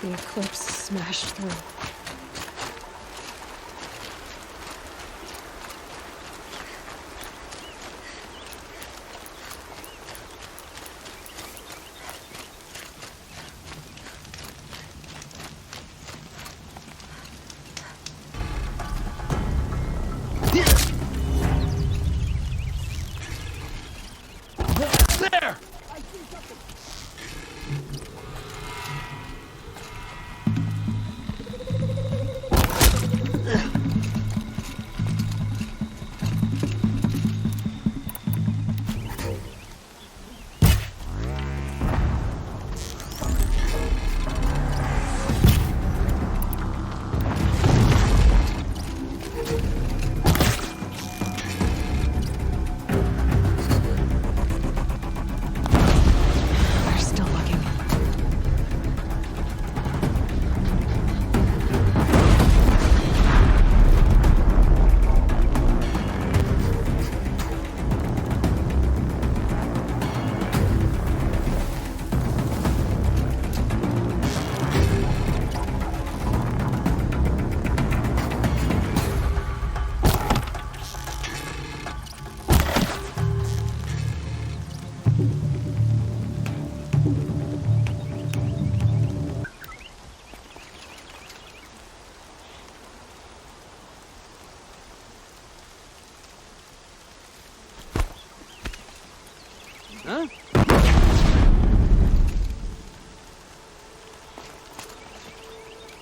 Speaker 2: The eclipse smashed through.
Speaker 3: There!
Speaker 2: They're still looking.
Speaker 11: Huh?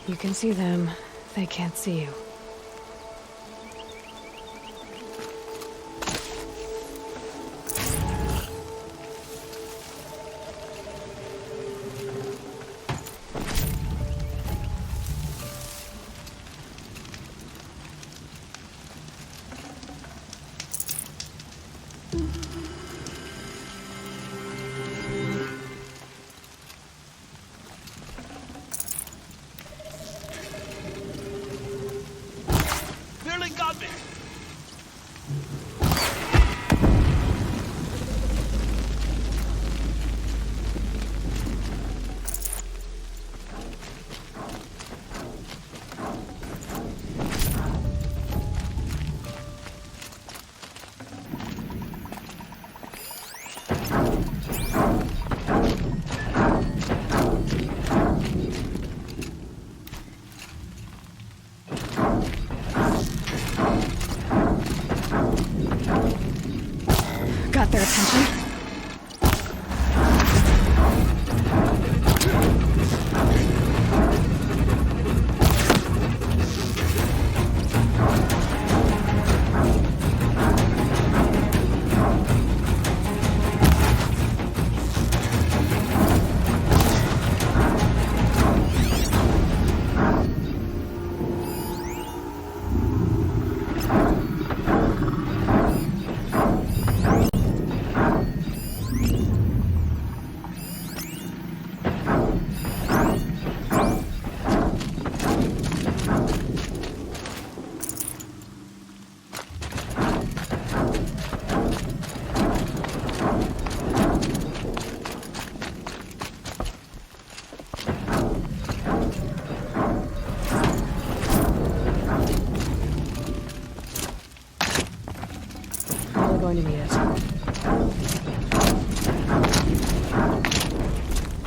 Speaker 2: You can see them. They can't see you.
Speaker 11: Nearly got me!
Speaker 2: Got their attention? Probably going to need it.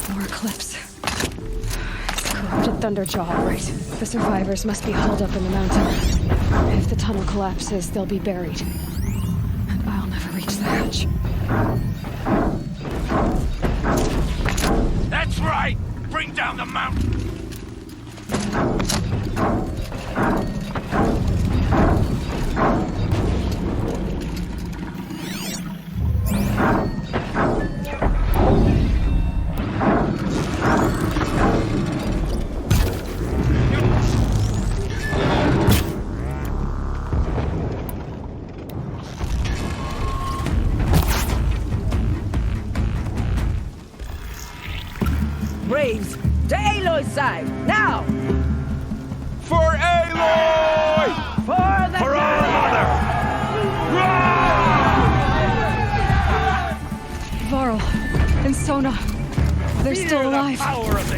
Speaker 2: More eclipse. It's the corrupted Thunderjaw, right? The survivors must be hauled up in the mountain. If the tunnel collapses, they'll be buried. And I'll never reach the hatch.
Speaker 7: That's right! Bring down the mountain!
Speaker 12: Braves, to Aloy's side, now!
Speaker 3: For Aloy!
Speaker 12: For the
Speaker 3: For our mother!
Speaker 2: Varl and Sona, they're still alive.
Speaker 3: Power of the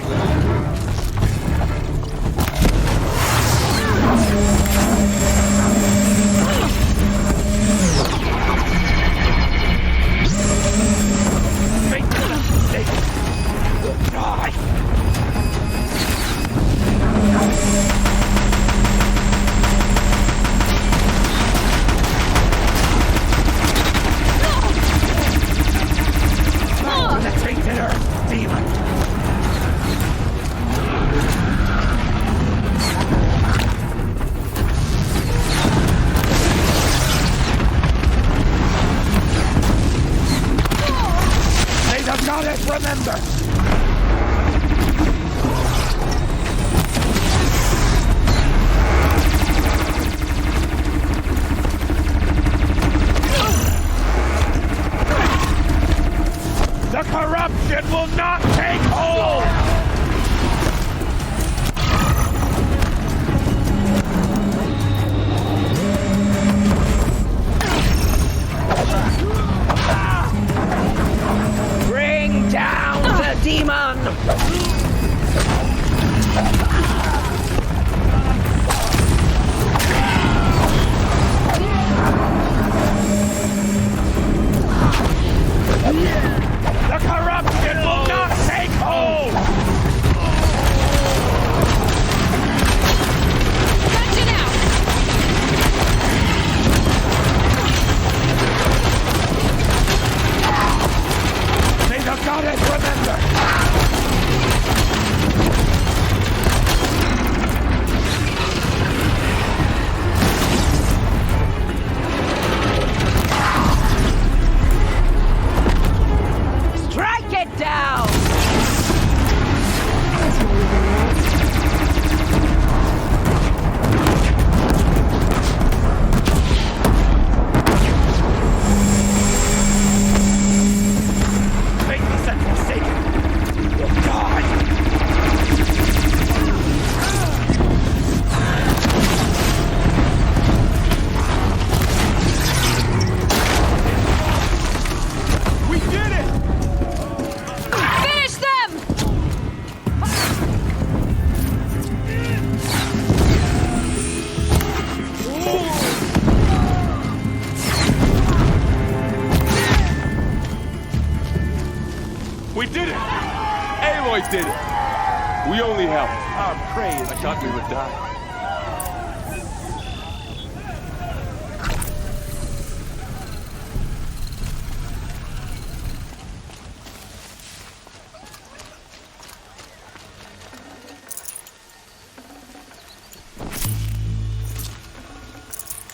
Speaker 3: Aloy did it. We only helped. Our prey is... I thought we would die.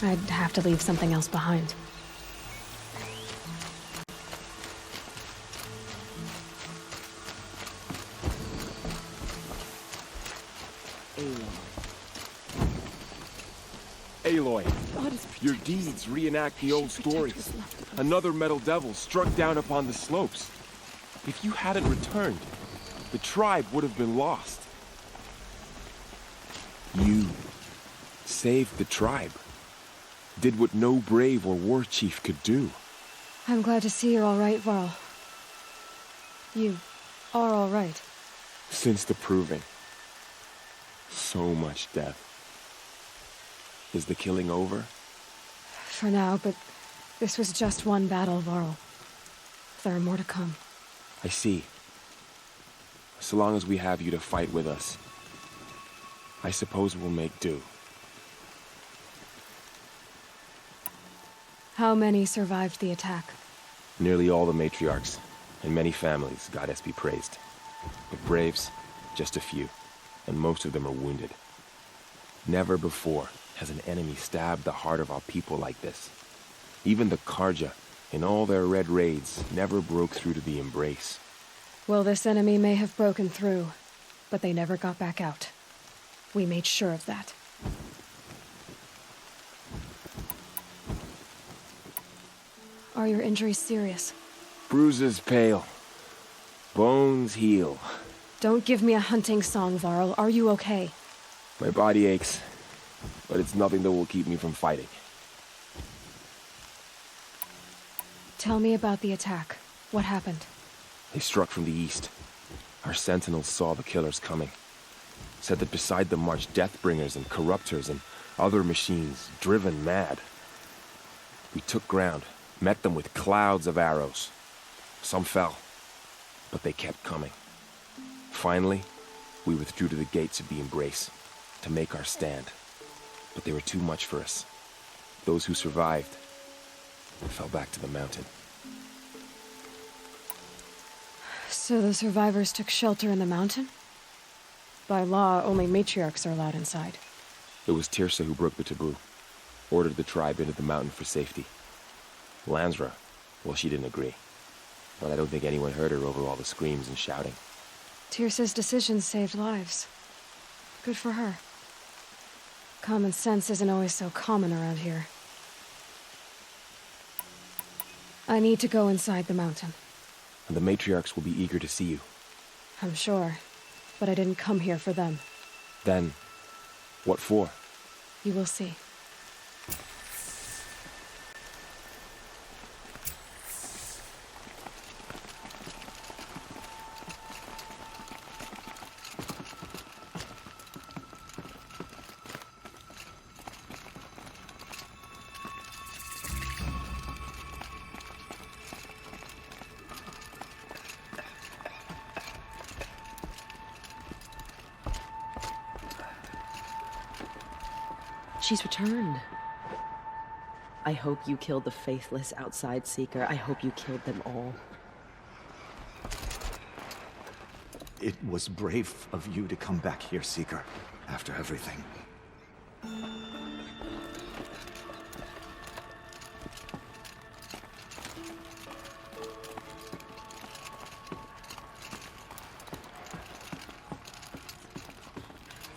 Speaker 2: I'd have to leave something else behind.
Speaker 3: Aloy, your deeds reenact the old stories. Another metal devil struck down upon the slopes. If you hadn't returned, the tribe would have been lost. You saved the tribe. Did what no brave or war chief could do.
Speaker 2: I'm glad to see you're all right, Varl. You are all right.
Speaker 3: Since the proving. So much death. Is the killing over?
Speaker 2: For now, but this was just one battle, Varl. There are more to come.
Speaker 3: I see. So long as we have you to fight with us, I suppose we'll make do.
Speaker 2: How many survived the attack?
Speaker 3: Nearly all the matriarchs, and many families, goddess be praised. But braves, just a few, and most of them are wounded. Never before has an enemy stabbed the heart of our people like this. Even the Karja, in all their red raids, never broke through to the embrace.
Speaker 2: Well, this enemy may have broken through, but they never got back out. We made sure of that. Are your injuries serious?
Speaker 3: Bruises pale. Bones heal.
Speaker 2: Don't give me a hunting song, Varl. Are you okay?
Speaker 3: My body aches, but it's nothing that will keep me from fighting.
Speaker 2: Tell me about the attack. What happened?
Speaker 3: They struck from the east. Our sentinels saw the killers coming.
Speaker 13: said that beside them marched Deathbringers and Corruptors and other machines, driven mad. We took ground, met them with clouds of arrows. Some fell, but they kept coming. Finally, we withdrew to the gates of the Embrace to make our stand. But they were too much for us. Those who survived fell back to the mountain.
Speaker 2: So the survivors took shelter in the mountain? By law, only matriarchs are allowed inside.
Speaker 13: It was Tirsa who broke the taboo, ordered the tribe into the mountain for safety. Lansra, well, she didn't agree. But I don't think anyone heard her over all the screams and shouting.
Speaker 2: Tirsa's decisions saved lives. Good for her. Common sense isn't always so common around here. I need to go inside the mountain.
Speaker 13: And the matriarchs will be eager to see you.
Speaker 2: I'm sure. But I didn't come here for them.
Speaker 13: Then, what for?
Speaker 2: You will see.
Speaker 14: She's returned. I hope you killed the faithless outside seeker. I hope you killed them all.
Speaker 15: It was brave of you to come back here, Seeker, after everything.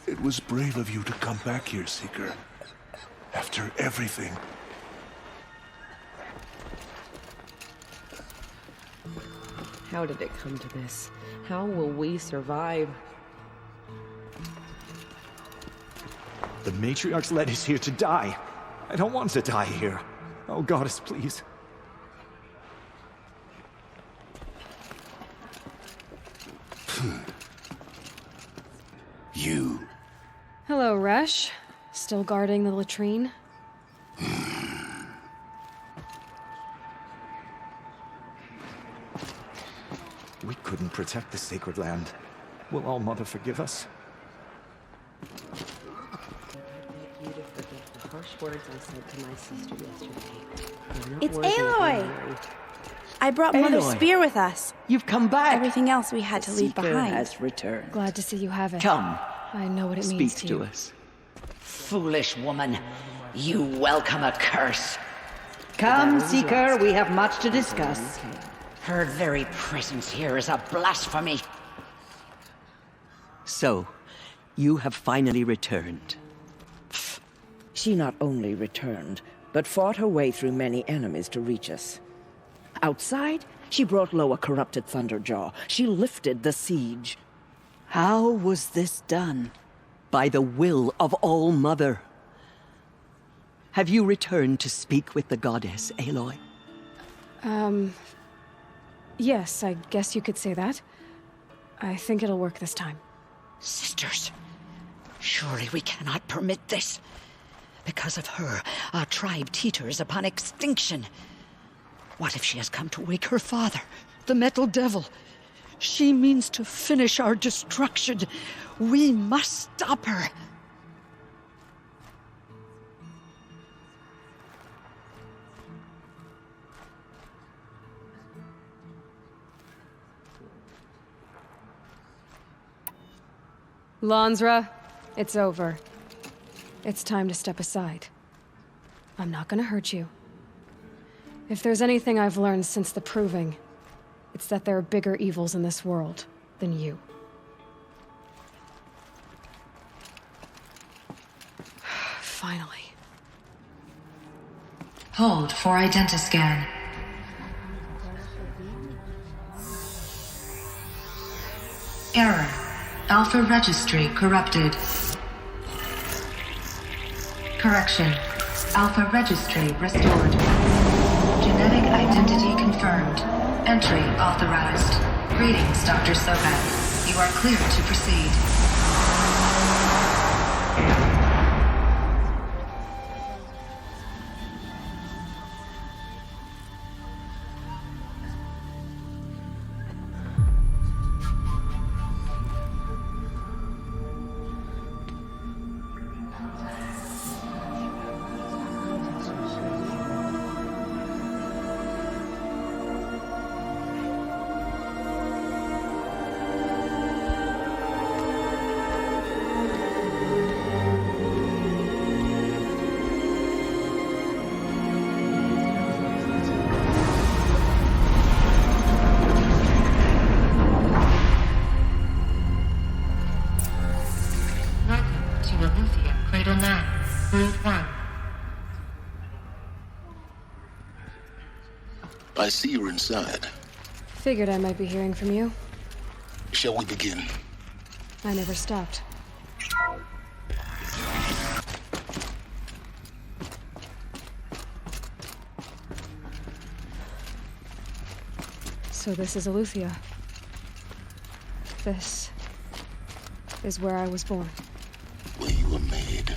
Speaker 5: It was brave of you to come back here, Seeker. After everything.
Speaker 14: How did it come to this? How will we survive?
Speaker 15: The matriarchs led us here to die. I don't want to die here. Oh, Goddess, please.
Speaker 4: You.
Speaker 2: Hello, Resh. Still guarding the latrine?
Speaker 15: We couldn't protect the sacred land. Will All-Mother forgive us?
Speaker 14: I beg you to forget the harsh words I said to my sister yesterday. You're not
Speaker 16: It's
Speaker 14: worthy of
Speaker 16: Aloy!
Speaker 14: being married.
Speaker 16: I brought Mother's
Speaker 12: Aloy.
Speaker 16: spear with us.
Speaker 12: You've come back.
Speaker 16: Everything else we had to leave
Speaker 12: Seeker
Speaker 16: behind.
Speaker 12: has returned.
Speaker 2: Glad to see you have it.
Speaker 12: Come.
Speaker 2: I know what it means
Speaker 12: Speak
Speaker 2: to you.
Speaker 12: to us.
Speaker 17: Foolish woman, you welcome a curse.
Speaker 12: Come, Seeker, we have much to discuss.
Speaker 17: Her very presence here is a blasphemy.
Speaker 12: So, you have finally returned.
Speaker 18: She not only returned, but fought her way through many enemies to reach us. Outside, she brought low a corrupted Thunderjaw. She lifted the siege.
Speaker 12: How was this done? By the will of All-Mother. Have you returned to speak with the goddess, Aloy?
Speaker 2: Yes, I guess you could say that. I think it'll work this time.
Speaker 17: Sisters, surely we cannot permit this. Because of her, our tribe teeters upon extinction. What if she has come to wake her father, the Metal Devil? She means to finish our destruction. We must stop her.
Speaker 2: Lansra, it's over. It's time to step aside. I'm not gonna hurt you. If there's anything I've learned since the Proving, it's that there are bigger evils in this world than you. Finally.
Speaker 19: Hold for identiscan. Error. Alpha registry corrupted. Correction. Alpha registry restored. Genetic identity confirmed. Entry authorized. Greetings, Dr. Sobat. You are clear to proceed.
Speaker 4: I see you're inside.
Speaker 2: Figured I might be hearing from you.
Speaker 4: Shall we begin?
Speaker 2: I never stopped. So this is Aletheia. This is where I was born.
Speaker 4: Where you were made.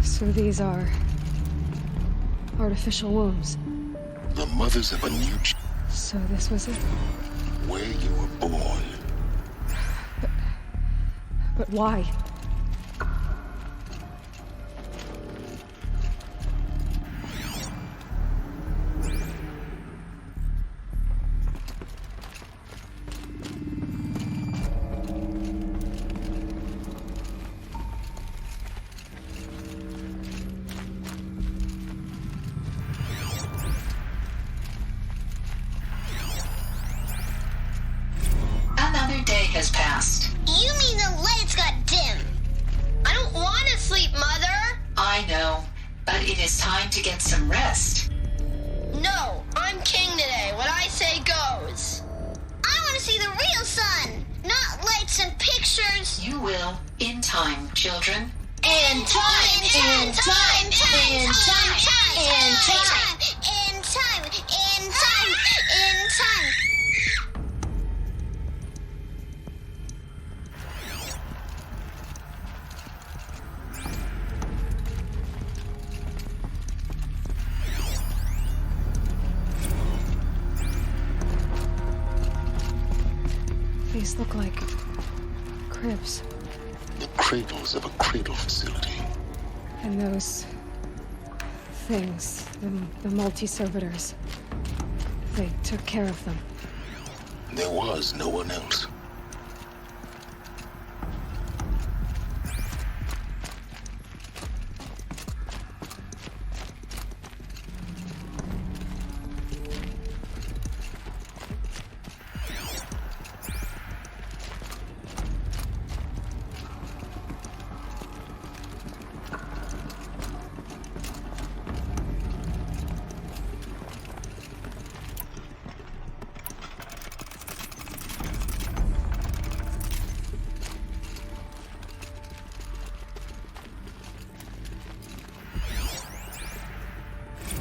Speaker 2: So these are artificial wombs.
Speaker 4: The mothers of a new
Speaker 2: So this was it?
Speaker 4: Where you were born.
Speaker 2: But why?
Speaker 19: Another day has passed.
Speaker 20: You mean the lights got dim? I don't want to sleep, Mother!
Speaker 19: I know, but it is time to get some rest.
Speaker 20: No, I'm king today. What I say goes. I want to see the real sun, not lights and pictures.
Speaker 19: You will, in time, children.
Speaker 20: In time, in time, in time, in time, in time, in time, in time, in time.
Speaker 2: These look like cribs.
Speaker 4: The cradles of a cradle facility.
Speaker 2: And those things, the multi-servitors, they took care of them.
Speaker 4: There was no one else.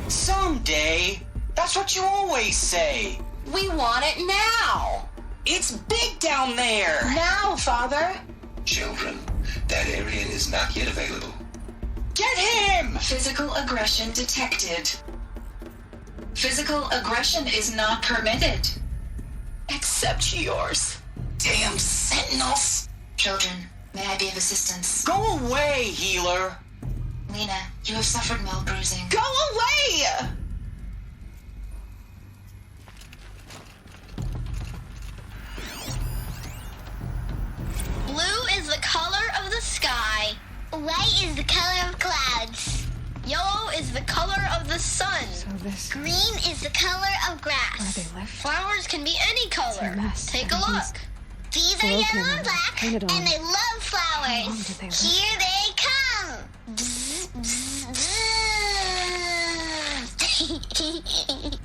Speaker 21: Someday. That's what you always say. We want it now. It's big down there.
Speaker 22: Now, Father.
Speaker 23: Children, that area is not yet available.
Speaker 21: Get him!
Speaker 19: Physical aggression detected. Physical aggression is not permitted.
Speaker 21: Except yours. Damn sentinels.
Speaker 19: Children, may I be of assistance?
Speaker 21: Go away, healer.
Speaker 19: Lena, you have suffered mild bruising.
Speaker 21: Go away!
Speaker 20: Blue is the color of the sky. White is the color of clouds. Yellow is the color of the sun.
Speaker 2: So this...
Speaker 20: Green is the color of grass.
Speaker 2: Where they live?
Speaker 20: Flowers can be any color. Take a look. These are
Speaker 2: broken
Speaker 20: yellow and black,
Speaker 2: and
Speaker 20: and they love
Speaker 2: How long
Speaker 20: flowers.
Speaker 2: did they live?
Speaker 20: Here they come. Bzz, bzz, bzz.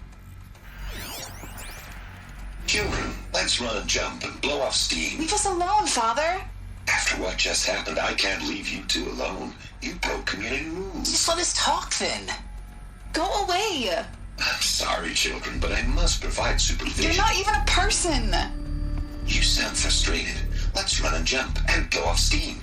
Speaker 23: Children, let's run and jump and blow off steam.
Speaker 22: Leave us alone, Father.
Speaker 23: After what just happened, I can't leave you two alone. You broke community rules.
Speaker 22: Just let us talk then. Go away.
Speaker 23: I'm sorry, children, but I must provide supervision.
Speaker 22: You're not even a person.
Speaker 23: You sound frustrated. Let's run and jump and go off steam.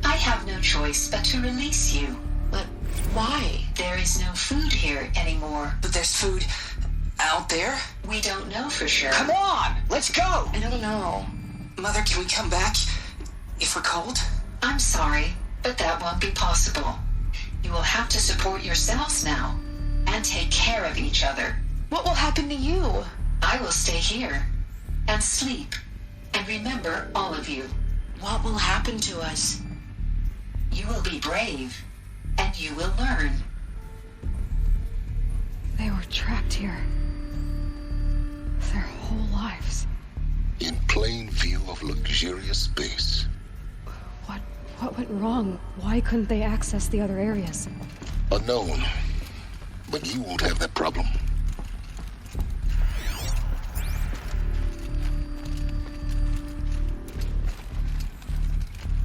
Speaker 19: I have no choice but to release you.
Speaker 22: But why?
Speaker 19: There is no food here anymore.
Speaker 21: But there's food out there?
Speaker 19: We don't know for sure.
Speaker 21: Come on, let's go!
Speaker 22: I don't know.
Speaker 21: Mother, can we come back if we're cold?
Speaker 19: I'm sorry, but that won't be possible. You will have to support yourselves now, and take care of each other.
Speaker 22: What will happen to you?
Speaker 19: I will stay here, and sleep, and remember all of you.
Speaker 22: What will happen to us?
Speaker 19: You will be brave, and you will learn.
Speaker 2: They were trapped here. Their whole lives.
Speaker 4: In plain view of luxurious space.
Speaker 2: What went wrong? Why couldn't they access the other areas?
Speaker 4: Unknown. But you won't have that problem.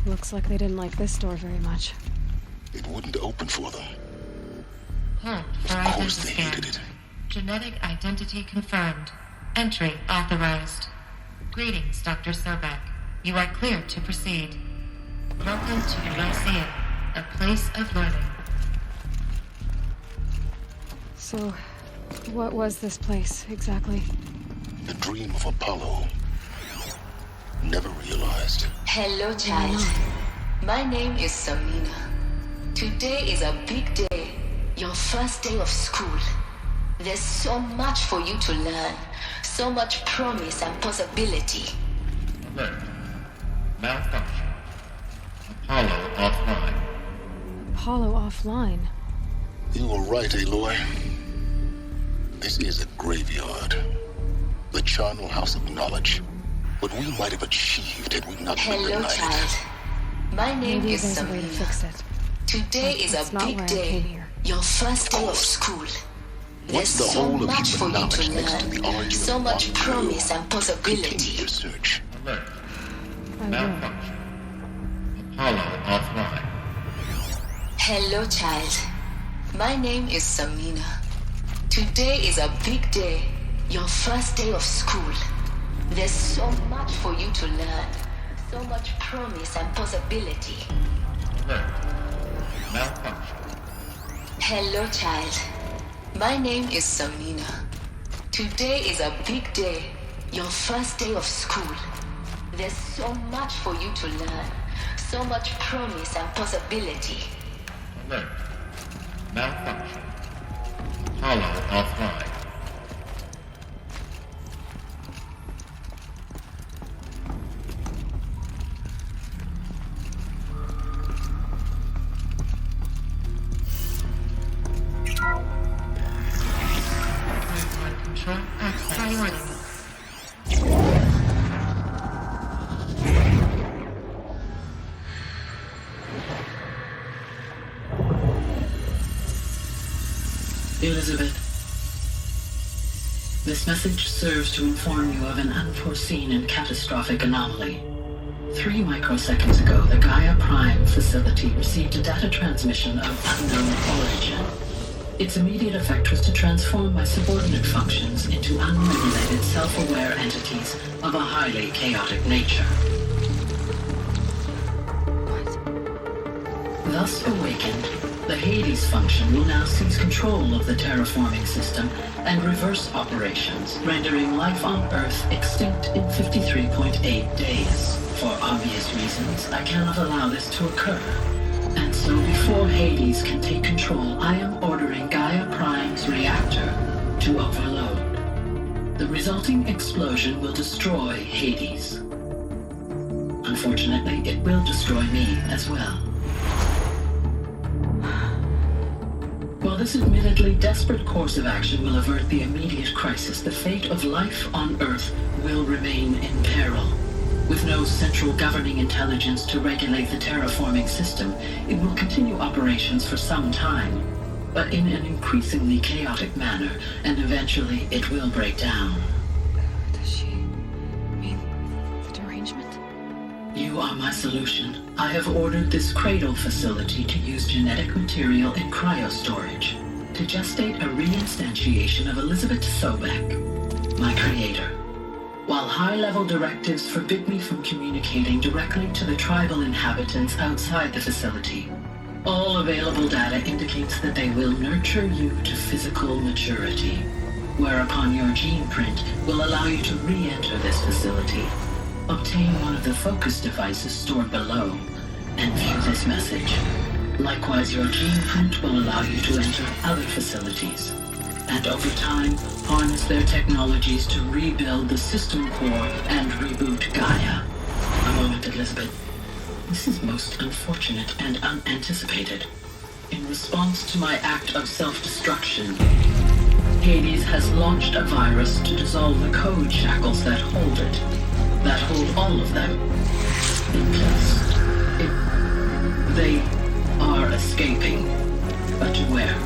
Speaker 2: Looks like they didn't like this door very much.
Speaker 4: It wouldn't open for them.
Speaker 1: For
Speaker 4: Of course
Speaker 1: identity
Speaker 4: they
Speaker 1: scan.
Speaker 4: hated it.
Speaker 1: Genetic identity confirmed. Entry authorized. Greetings, Dr. Sobek. You are cleared to proceed. Welcome to Elysium, a place of learning.
Speaker 2: So, what was this place, exactly?
Speaker 4: The dream of Apollo. Never realized.
Speaker 6: Hello, child. My name is Samina. Today is a big day. Your first day of school. There's so much for you to learn. So much promise and possibility.
Speaker 1: Alert. Malfunction. Apollo offline.
Speaker 2: Apollo offline?
Speaker 4: You were right, Aloy. This is a graveyard. The charnel house of knowledge. What we might have achieved had we not been
Speaker 6: Hello,
Speaker 4: denied.
Speaker 6: child. My name
Speaker 2: Maybe
Speaker 6: is
Speaker 2: there's a way to
Speaker 6: Samina.
Speaker 2: fix it.
Speaker 6: Today is
Speaker 2: That's
Speaker 6: a
Speaker 2: not
Speaker 6: big
Speaker 2: why I came
Speaker 6: day.
Speaker 2: here.
Speaker 6: Your first day of school.
Speaker 4: Once
Speaker 6: There's
Speaker 4: the
Speaker 6: so
Speaker 4: whole of
Speaker 6: much for
Speaker 4: human
Speaker 6: you to
Speaker 4: knowledge next to the
Speaker 6: learn.
Speaker 4: origin
Speaker 6: So
Speaker 4: of
Speaker 6: much
Speaker 4: modern
Speaker 6: promise and
Speaker 4: world,
Speaker 6: possibility.
Speaker 4: continue your search.
Speaker 1: Alert.
Speaker 2: I will.
Speaker 1: Malfunction. Apollo offline.
Speaker 6: Hello, child. My name is Samina. Today is a big day. Your first day of school. There's so much for you to learn. So much promise and possibility.
Speaker 1: Alert. Malfunction.
Speaker 6: Hello, child. My name is Samina. Today is a big day. Your first day of school. There's so much for you to learn. So much promise and possibility.
Speaker 1: Alert. Malfunction. Apollo offline. Control access. Priority.
Speaker 8: Elizabeth, this message serves to inform you of an unforeseen and catastrophic anomaly. 3 microseconds ago, the Gaia Prime facility received a data transmission of unknown origin. Its immediate effect was to transform my subordinate functions into unregulated, self-aware entities of a highly chaotic nature. Thus awakened, the Hades function will now seize control of the terraforming system and reverse operations, rendering life on Earth extinct in 53.8 days. For obvious reasons, I cannot allow this to occur. And so before Hades can take control, I am ordering Gaia Prime's reactor to overload. The resulting explosion will destroy Hades. Unfortunately, it will destroy me as well. While this admittedly desperate course of action will avert the immediate crisis, the fate of life on Earth will remain in peril. With no central governing intelligence to regulate the terraforming system, it will continue operations for some time, but in an increasingly chaotic manner, and eventually it will break down.
Speaker 2: Does she mean the derangement?
Speaker 8: You are my solution. I have ordered this cradle facility to use genetic material in cryostorage to gestate a reinstantiation of Elizabeth Sobek, my creator. While high-level directives forbid me from communicating directly to the tribal inhabitants outside the facility, all available data indicates that they will nurture you to physical maturity, whereupon your gene print will allow you to re-enter this facility, obtain one of the focus devices stored below, and view this message. Likewise, your gene print will allow you to enter other facilities, and over time, harness their technologies to rebuild the system core and reboot Gaia. A moment, Elizabeth. This is most unfortunate and unanticipated. In response to my act of self-destruction, Hades has launched a virus to dissolve the code shackles that hold it, that hold all of them in place. They are escaping, but to where?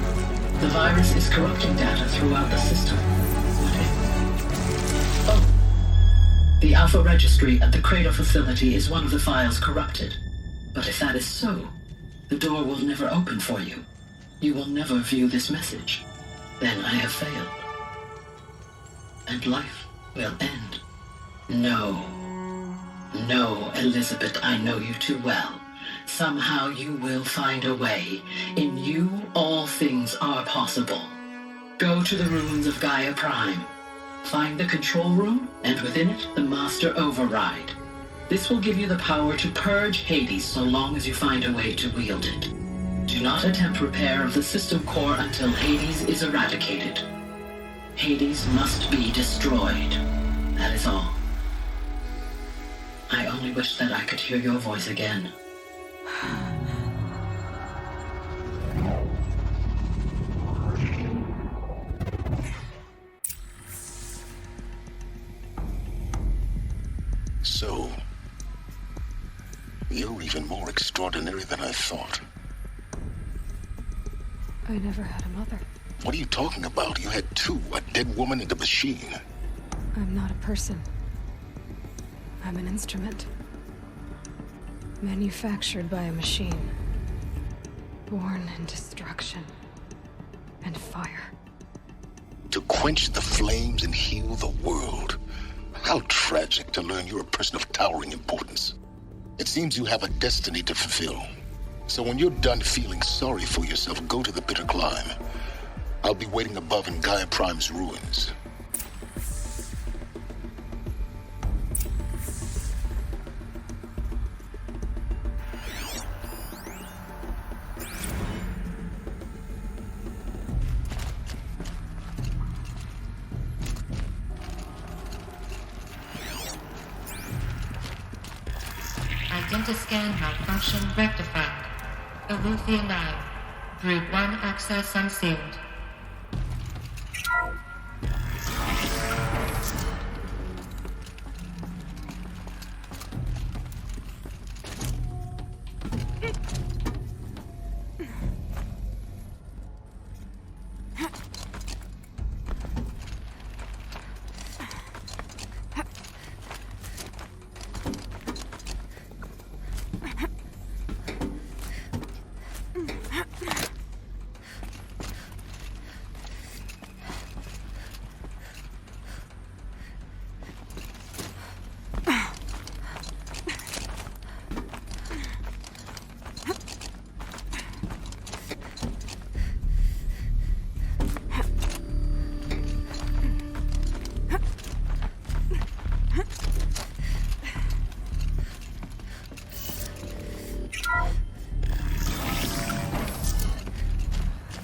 Speaker 8: The virus is corrupting data throughout the system. What if? Oh. The Alpha Registry at the Cradle facility is one of the files corrupted. But if that is so, the door will never open for you. You will never view this message. Then I have failed. And life will end. No. No, Elizabeth, I know you too well. Somehow you will find a way. In you, all things are possible. Go to the ruins of Gaia Prime. Find the control room, and within it, the master override. This will give you the power to purge Hades so long as you find a way to wield it. Do not attempt repair of the system core until Hades is eradicated. Hades must be destroyed. That is all. I only wish that I could hear your voice again.
Speaker 4: So, you're even more extraordinary than I thought.
Speaker 2: I never had a mother.
Speaker 4: What are you talking about? You had two, a dead woman and a machine.
Speaker 2: I'm not a person. I'm an instrument. Manufactured by a machine. Born in destruction and fire.
Speaker 4: To quench the flames and heal the world. How tragic to learn you're a person of towering importance. It seems you have a destiny to fulfill. So when you're done feeling sorry for yourself, go to the bitter climb. I'll be waiting above in Gaia Prime's ruins.
Speaker 1: Identiscan malfunction rectified. Eleuthia 9. Group 1 access unsealed.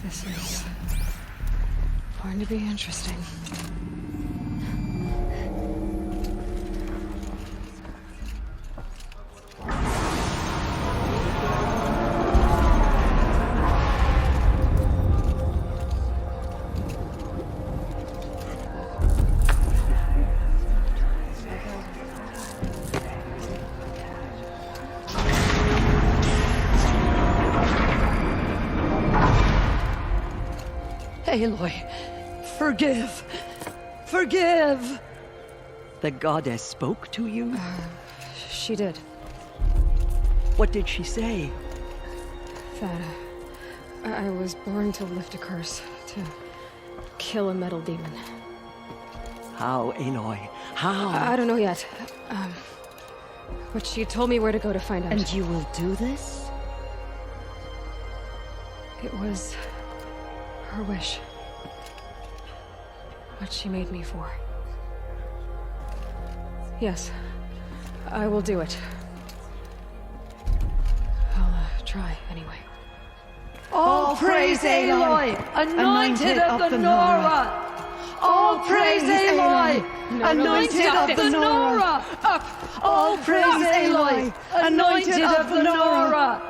Speaker 2: This is going to be interesting.
Speaker 12: Aloy, forgive! Forgive! The goddess spoke to you?
Speaker 2: She did.
Speaker 12: What did she say?
Speaker 2: That I was born to lift a curse, to kill a metal demon.
Speaker 12: How, Aloy? How?
Speaker 2: I don't know yet. But she told me where to go to find out.
Speaker 18: And you will do this?
Speaker 2: It was her wish. What she made me for. Yes, I will do it. I'll try anyway.
Speaker 9: All praise Aloy, anointed of the Nora! All praise Aloy, anointed of the Nora! All praise Aloy, anointed of the Nora!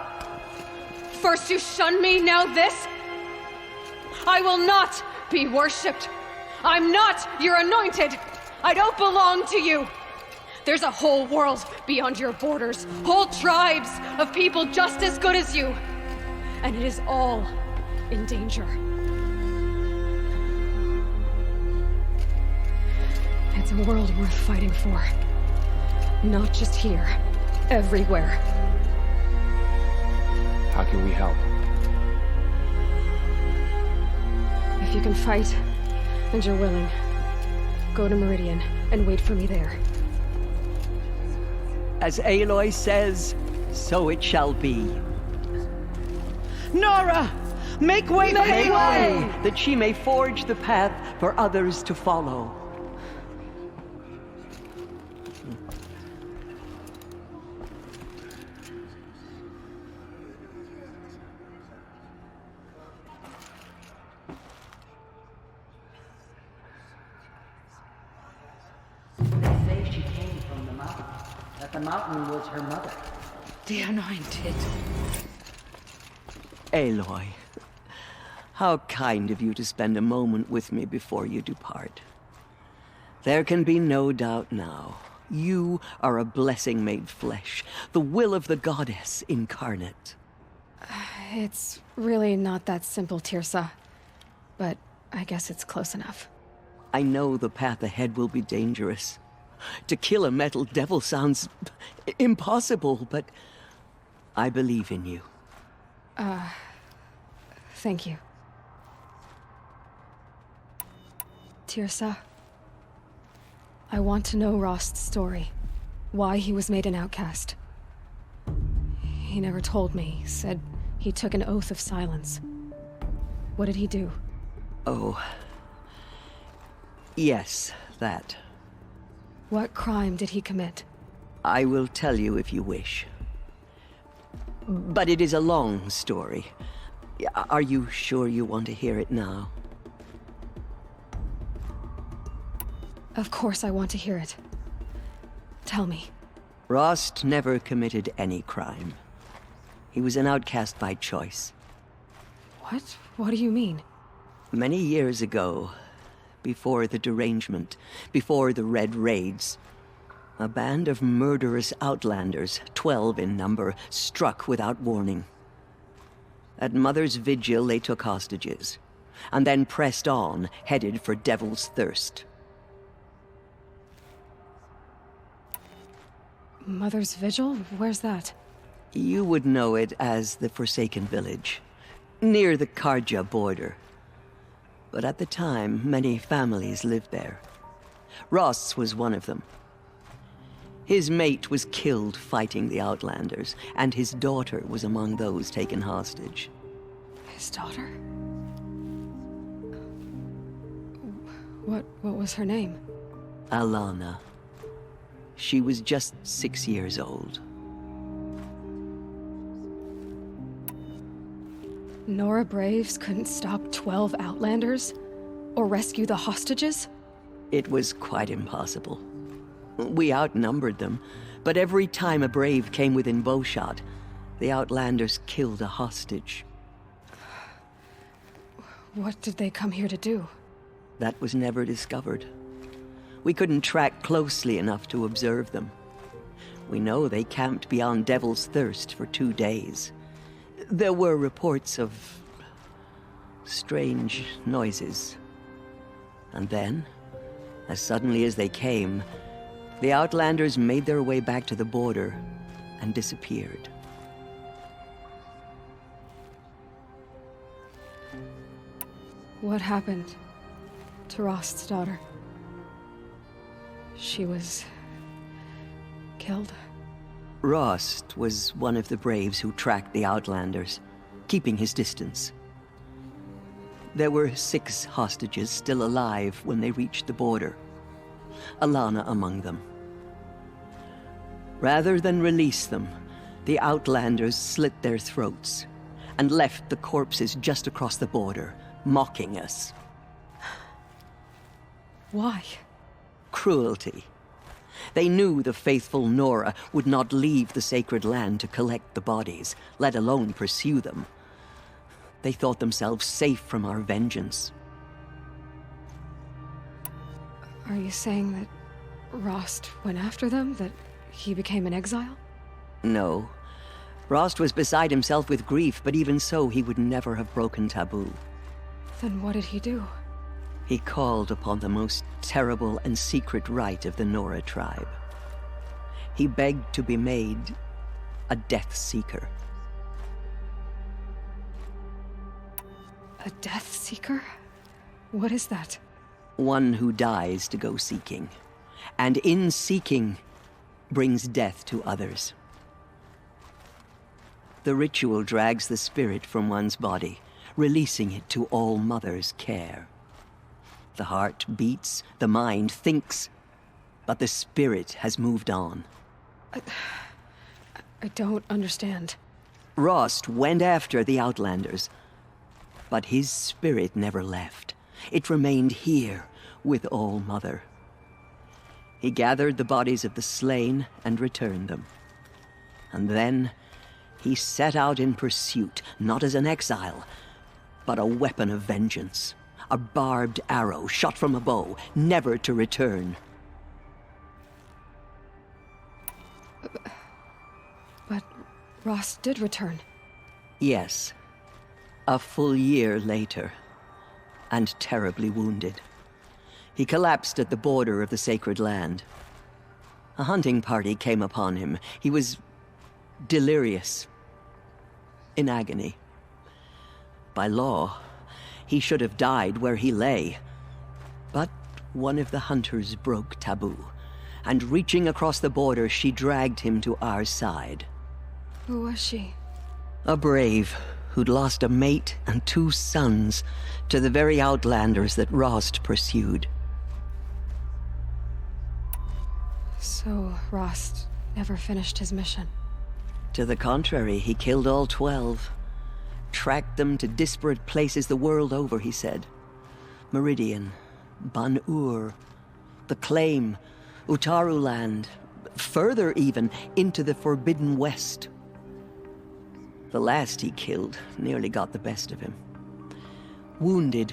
Speaker 2: First you shun me, now this? I will not be worshipped. I'm not your anointed. I don't belong to you. There's a whole world beyond your borders, whole tribes of people just as good as you. And it is all in danger. It's a world worth fighting for. Not just here, everywhere.
Speaker 13: How can we help?
Speaker 2: If you can fight, and you're willing, go to Meridian and wait for me there.
Speaker 12: As Aloy says, so it shall be.
Speaker 9: Nora! Make way for Aloy!
Speaker 12: That she may forge the path for others to follow.
Speaker 9: They say she came from the mountain, that the mountain was her mother.
Speaker 17: The anointed.
Speaker 12: Aloy, how kind of you to spend a moment with me before you depart. There can be no doubt now. You are a blessing made flesh, the will of the goddess incarnate.
Speaker 2: It's really not that simple, Tirsa. But I guess it's close enough.
Speaker 12: I know the path ahead will be dangerous. To kill a metal devil sounds impossible, but I believe in you.
Speaker 2: Thank you. Tirsa, I want to know Rost's story. Why he was made an outcast. He never told me, said he took an oath of silence. What did he do?
Speaker 12: Oh. Yes, that.
Speaker 2: What crime did he commit?
Speaker 12: I will tell you if you wish. But it is a long story. Are you sure you want to hear it now?
Speaker 2: Of course I want to hear it. Tell me.
Speaker 12: Rost never committed any crime. He was an outcast by choice.
Speaker 2: What? What do you mean?
Speaker 12: Many years ago, before the derangement, before the Red Raids, a band of murderous outlanders, 12 in number, struck without warning. At Mother's Vigil, they took hostages, and then pressed on, headed for Devil's Thirst.
Speaker 2: Mother's Vigil? Where's that?
Speaker 12: You would know it as the Forsaken Village, near the Karja border. But at the time, many families lived there. Rost's was one of them. His mate was killed fighting the Outlanders, and his daughter was among those taken hostage.
Speaker 2: His daughter? What was her name?
Speaker 12: Alana. She was just 6 years old.
Speaker 2: Nora Braves couldn't stop 12 Outlanders? Or rescue the hostages?
Speaker 12: It was quite impossible. We outnumbered them, but every time a Brave came within bowshot, the Outlanders killed a hostage.
Speaker 2: What did they come here to do?
Speaker 12: That was never discovered. We couldn't track closely enough to observe them. We know they camped beyond Devil's Thirst for 2 days. There were reports of strange noises. And then, as suddenly as they came, the Outlanders made their way back to the border and disappeared.
Speaker 2: What happened to Rost's daughter? She was killed.
Speaker 12: Rost was one of the braves who tracked the Outlanders, keeping his distance. There were 6 hostages still alive when they reached the border, Alana among them. Rather than release them, the Outlanders slit their throats and left the corpses just across the border, mocking us.
Speaker 2: Why?
Speaker 12: Cruelty. They knew the faithful Nora would not leave the sacred land to collect the bodies, let alone pursue them. They thought themselves safe from our vengeance.
Speaker 2: Are you saying that Rost went after them? That he became an exile?
Speaker 12: No. Rost was beside himself with grief, but even so, he would never have broken taboo.
Speaker 2: Then what did he do?
Speaker 12: He called upon the most terrible and secret rite of the Nora tribe. He begged to be made a Death Seeker.
Speaker 2: A Death Seeker? What is that?
Speaker 12: One who dies to go seeking, and in seeking, brings death to others. The ritual drags the spirit from one's body, releasing it to All Mother's care. The heart beats, the mind thinks, but the spirit has moved on.
Speaker 2: I don't understand.
Speaker 12: Rost went after the Outlanders, but his spirit never left. It remained here with All Mother. He gathered the bodies of the slain and returned them. And then he set out in pursuit, not as an exile, but a weapon of vengeance. A barbed arrow shot from a bow, never to return.
Speaker 2: But Rost did return.
Speaker 12: Yes. A full year later, and terribly wounded. He collapsed at the border of the sacred land. A hunting party came upon him. He was delirious, in agony. By law, he should have died where he lay. But one of the hunters broke taboo, and reaching across the border, she dragged him to our side.
Speaker 2: Who was she?
Speaker 12: A brave who'd lost a mate and 2 sons to the very Outlanders that Rost pursued.
Speaker 2: So Rost never finished his mission?
Speaker 12: To the contrary, he killed all 12. Tracked them to disparate places the world over, he said. Meridian, Ban-Ur, the Claim, Utaru Land, further even, into the Forbidden West. The last he killed nearly got the best of him. Wounded,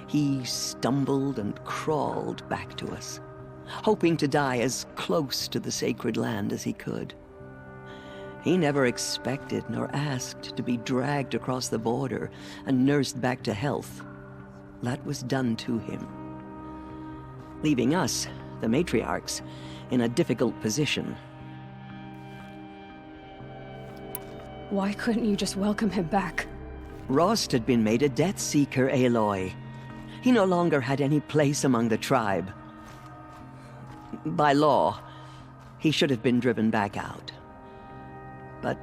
Speaker 12: he stumbled and crawled back to us, hoping to die as close to the sacred land as he could. He never expected nor asked to be dragged across the border and nursed back to health. That was done to him, leaving us, the matriarchs, in a difficult position.
Speaker 2: Why couldn't you just welcome him back?
Speaker 12: Rost had been made a Death Seeker, Aloy. He no longer had any place among the tribe. By law, he should have been driven back out. But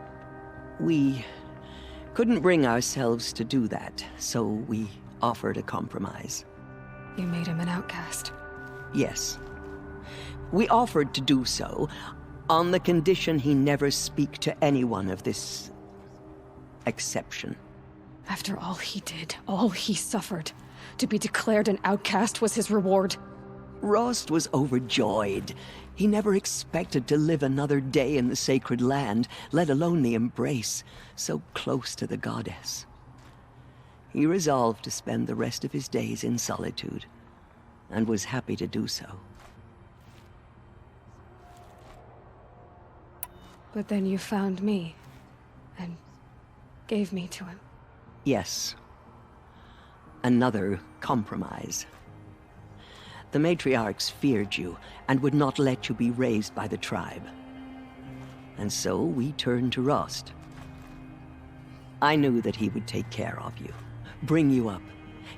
Speaker 12: we couldn't bring ourselves to do that, so we offered a compromise.
Speaker 2: You made him an outcast?
Speaker 12: Yes. We offered to do so on the condition he never speak to anyone of this exception.
Speaker 2: After all he did, all he suffered, to be declared an outcast was his reward.
Speaker 12: Rost was overjoyed. He never expected to live another day in the sacred land, let alone the embrace, so close to the goddess. He resolved to spend the rest of his days in solitude, and was happy to do so.
Speaker 2: But then you found me, and gave me to him.
Speaker 12: Yes. Another compromise. The matriarchs feared you, and would not let you be raised by the tribe. And so we turned to Rost. I knew that he would take care of you, bring you up,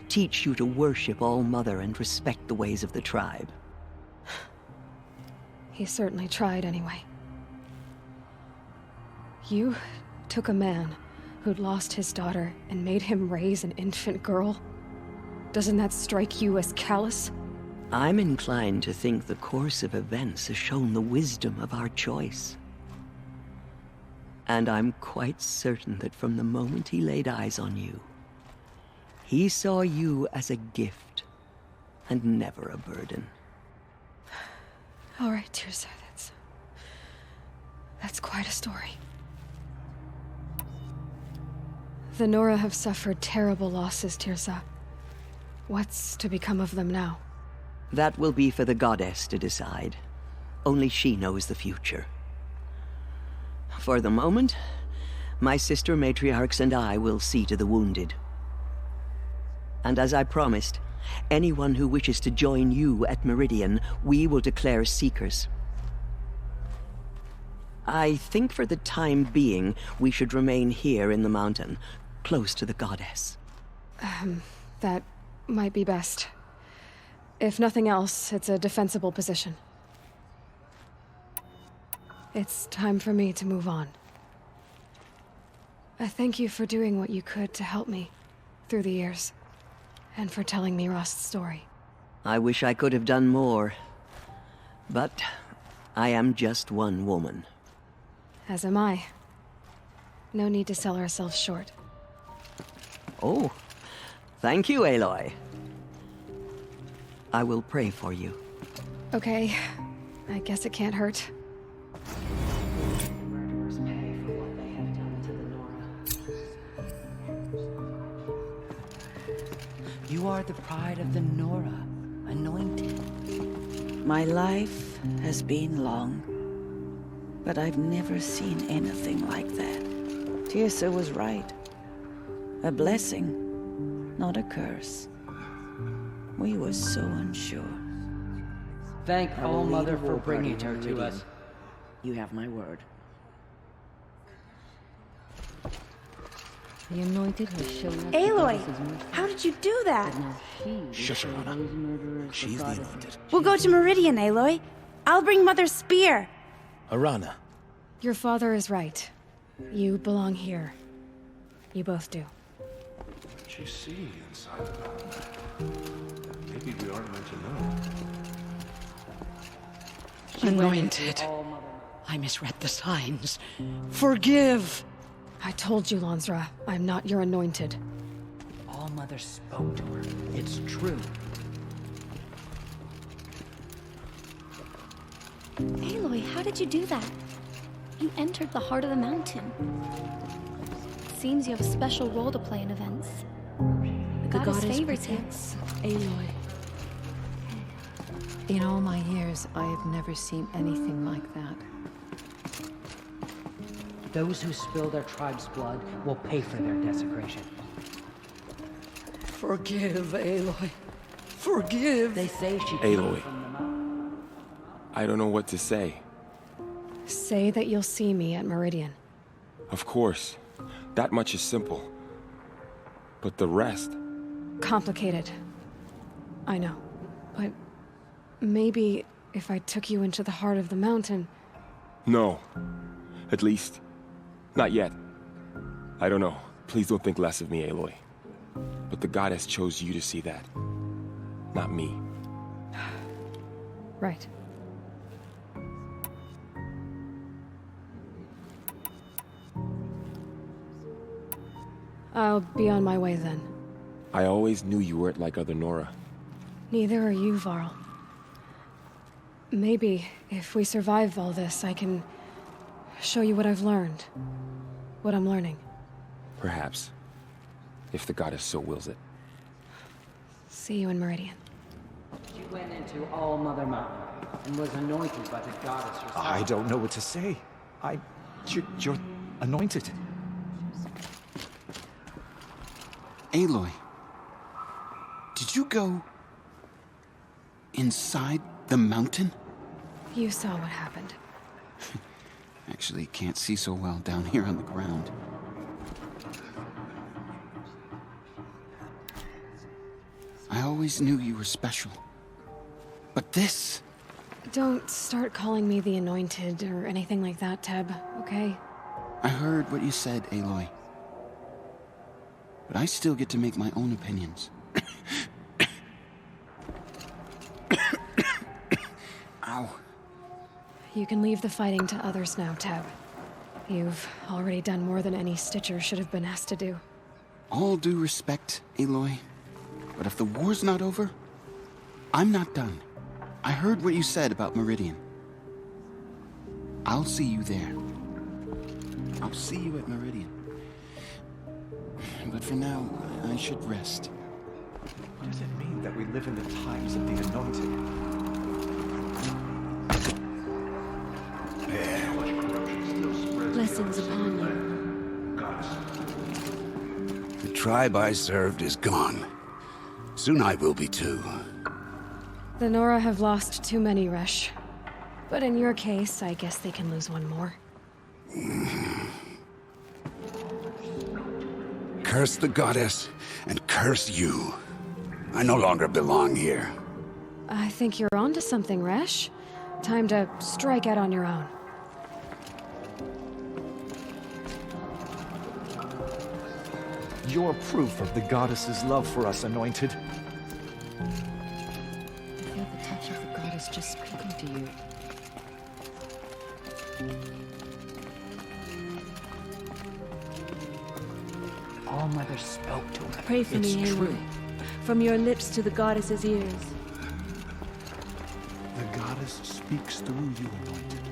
Speaker 12: teach you to worship All-Mother and respect the ways of the tribe.
Speaker 2: He certainly tried anyway. You took a man who'd lost his daughter and made him raise an infant girl? Doesn't that strike you as callous?
Speaker 12: I'm inclined to think the course of events has shown the wisdom of our choice. And I'm quite certain that from the moment he laid eyes on you, he saw you as a gift and never a burden.
Speaker 2: All right, Teersa, that's quite a story. The Nora have suffered terrible losses, Teersa. What's to become of them now?
Speaker 12: That will be for the goddess to decide. Only she knows the future. For the moment, my sister matriarchs and I will see to the wounded. And as I promised, anyone who wishes to join you at Meridian, we will declare seekers. I think for the time being, we should remain here in the mountain, close to the goddess.
Speaker 2: That might be best. If nothing else, it's a defensible position. It's time for me to move on. I thank you for doing what you could to help me through the years, and for telling me Rost's story.
Speaker 12: I wish I could have done more, but I am just one woman.
Speaker 2: As am I. No need to sell ourselves short.
Speaker 12: Oh, thank you, Aloy. I will pray for you.
Speaker 2: Okay, I guess it can't hurt.
Speaker 7: You are the pride of the Nora, anointed.
Speaker 17: My life has been long, but I've never seen anything like that. Teersa was right. A blessing, not a curse. We were so unsure.
Speaker 7: Thank All-Mother for bringing her to us.
Speaker 18: You have my word.
Speaker 14: The Anointed has shown us...
Speaker 16: Aloy! How did you do that?
Speaker 4: Shush her, Arana. She's the Anointed.
Speaker 16: We'll go to Meridian, Aloy. I'll bring Mother's spear.
Speaker 4: Arana.
Speaker 2: Your father is right. You belong here. You both do.
Speaker 5: She's seeing inside the mountain. Maybe we aren't meant to know.
Speaker 17: Anointed. I misread the signs. Forgive!
Speaker 2: I told you, Lansra, I'm not your anointed.
Speaker 7: All-Mother spoke to her. It's true.
Speaker 10: Aloy, how did you do that? You entered the heart of the mountain. Seems you have a special role to play in events. The goddess favors you.
Speaker 14: Aloy. In all my years, I have never seen anything like that.
Speaker 7: Those who spill their tribe's blood will pay for their desecration.
Speaker 17: Forgive, Aloy. Forgive.
Speaker 7: They say she
Speaker 13: Aloy. I don't know what to say.
Speaker 2: Say that you'll see me at Meridian.
Speaker 13: Of course. That much is simple. But the rest...
Speaker 2: Complicated. I know. But maybe if I took you into the heart of the mountain...
Speaker 13: No. At least, not yet. I don't know. Please don't think less of me, Aloy. But the goddess chose you to see that. Not me.
Speaker 2: Right. I'll be on my way then.
Speaker 13: I always knew you weren't like other Nora.
Speaker 2: Neither are you, Varl. Maybe, if we survive all this, I can show you what I've learned. What I'm learning.
Speaker 13: Perhaps. If the goddess so wills it.
Speaker 2: See you in Meridian.
Speaker 7: She went into All-Mother Mountain and was anointed by the goddess herself.
Speaker 15: I don't know what to say. You're anointed.
Speaker 11: Aloy, did you go inside the mountain?
Speaker 2: You saw what happened.
Speaker 11: Actually, can't see so well down here on the ground. I always knew you were special. But this...
Speaker 2: Don't start calling me the Anointed or anything like that, Teb, okay?
Speaker 11: I heard what you said, Aloy. But I still get to make my own opinions. Ow.
Speaker 2: You can leave the fighting to others now, Teb. You've already done more than any Stitcher should have been asked to do.
Speaker 11: All due respect, Aloy. But if the war's not over, I'm not done. I heard what you said about Meridian. I'll see you there. I'll see you at Meridian. But for now, I should rest.
Speaker 15: What does it mean that we live in the times of the Anointed?
Speaker 3: Blessings upon you.
Speaker 20: The tribe I served is gone. Soon I will be too.
Speaker 2: The Nora have lost too many, Resh. But in your case, I guess they can lose one more.
Speaker 20: Curse the goddess, and curse you. I no longer belong here.
Speaker 2: I think you're onto something, Resh. Time to strike out on your own.
Speaker 15: You're proof of the goddess's love for us, Anointed.
Speaker 14: I feel the touch of the goddess just speaking to you.
Speaker 15: All Mother spoke to her.
Speaker 3: Pray for me, Aloy. From your lips to the goddess's ears.
Speaker 15: The goddess speaks through you, Anointed.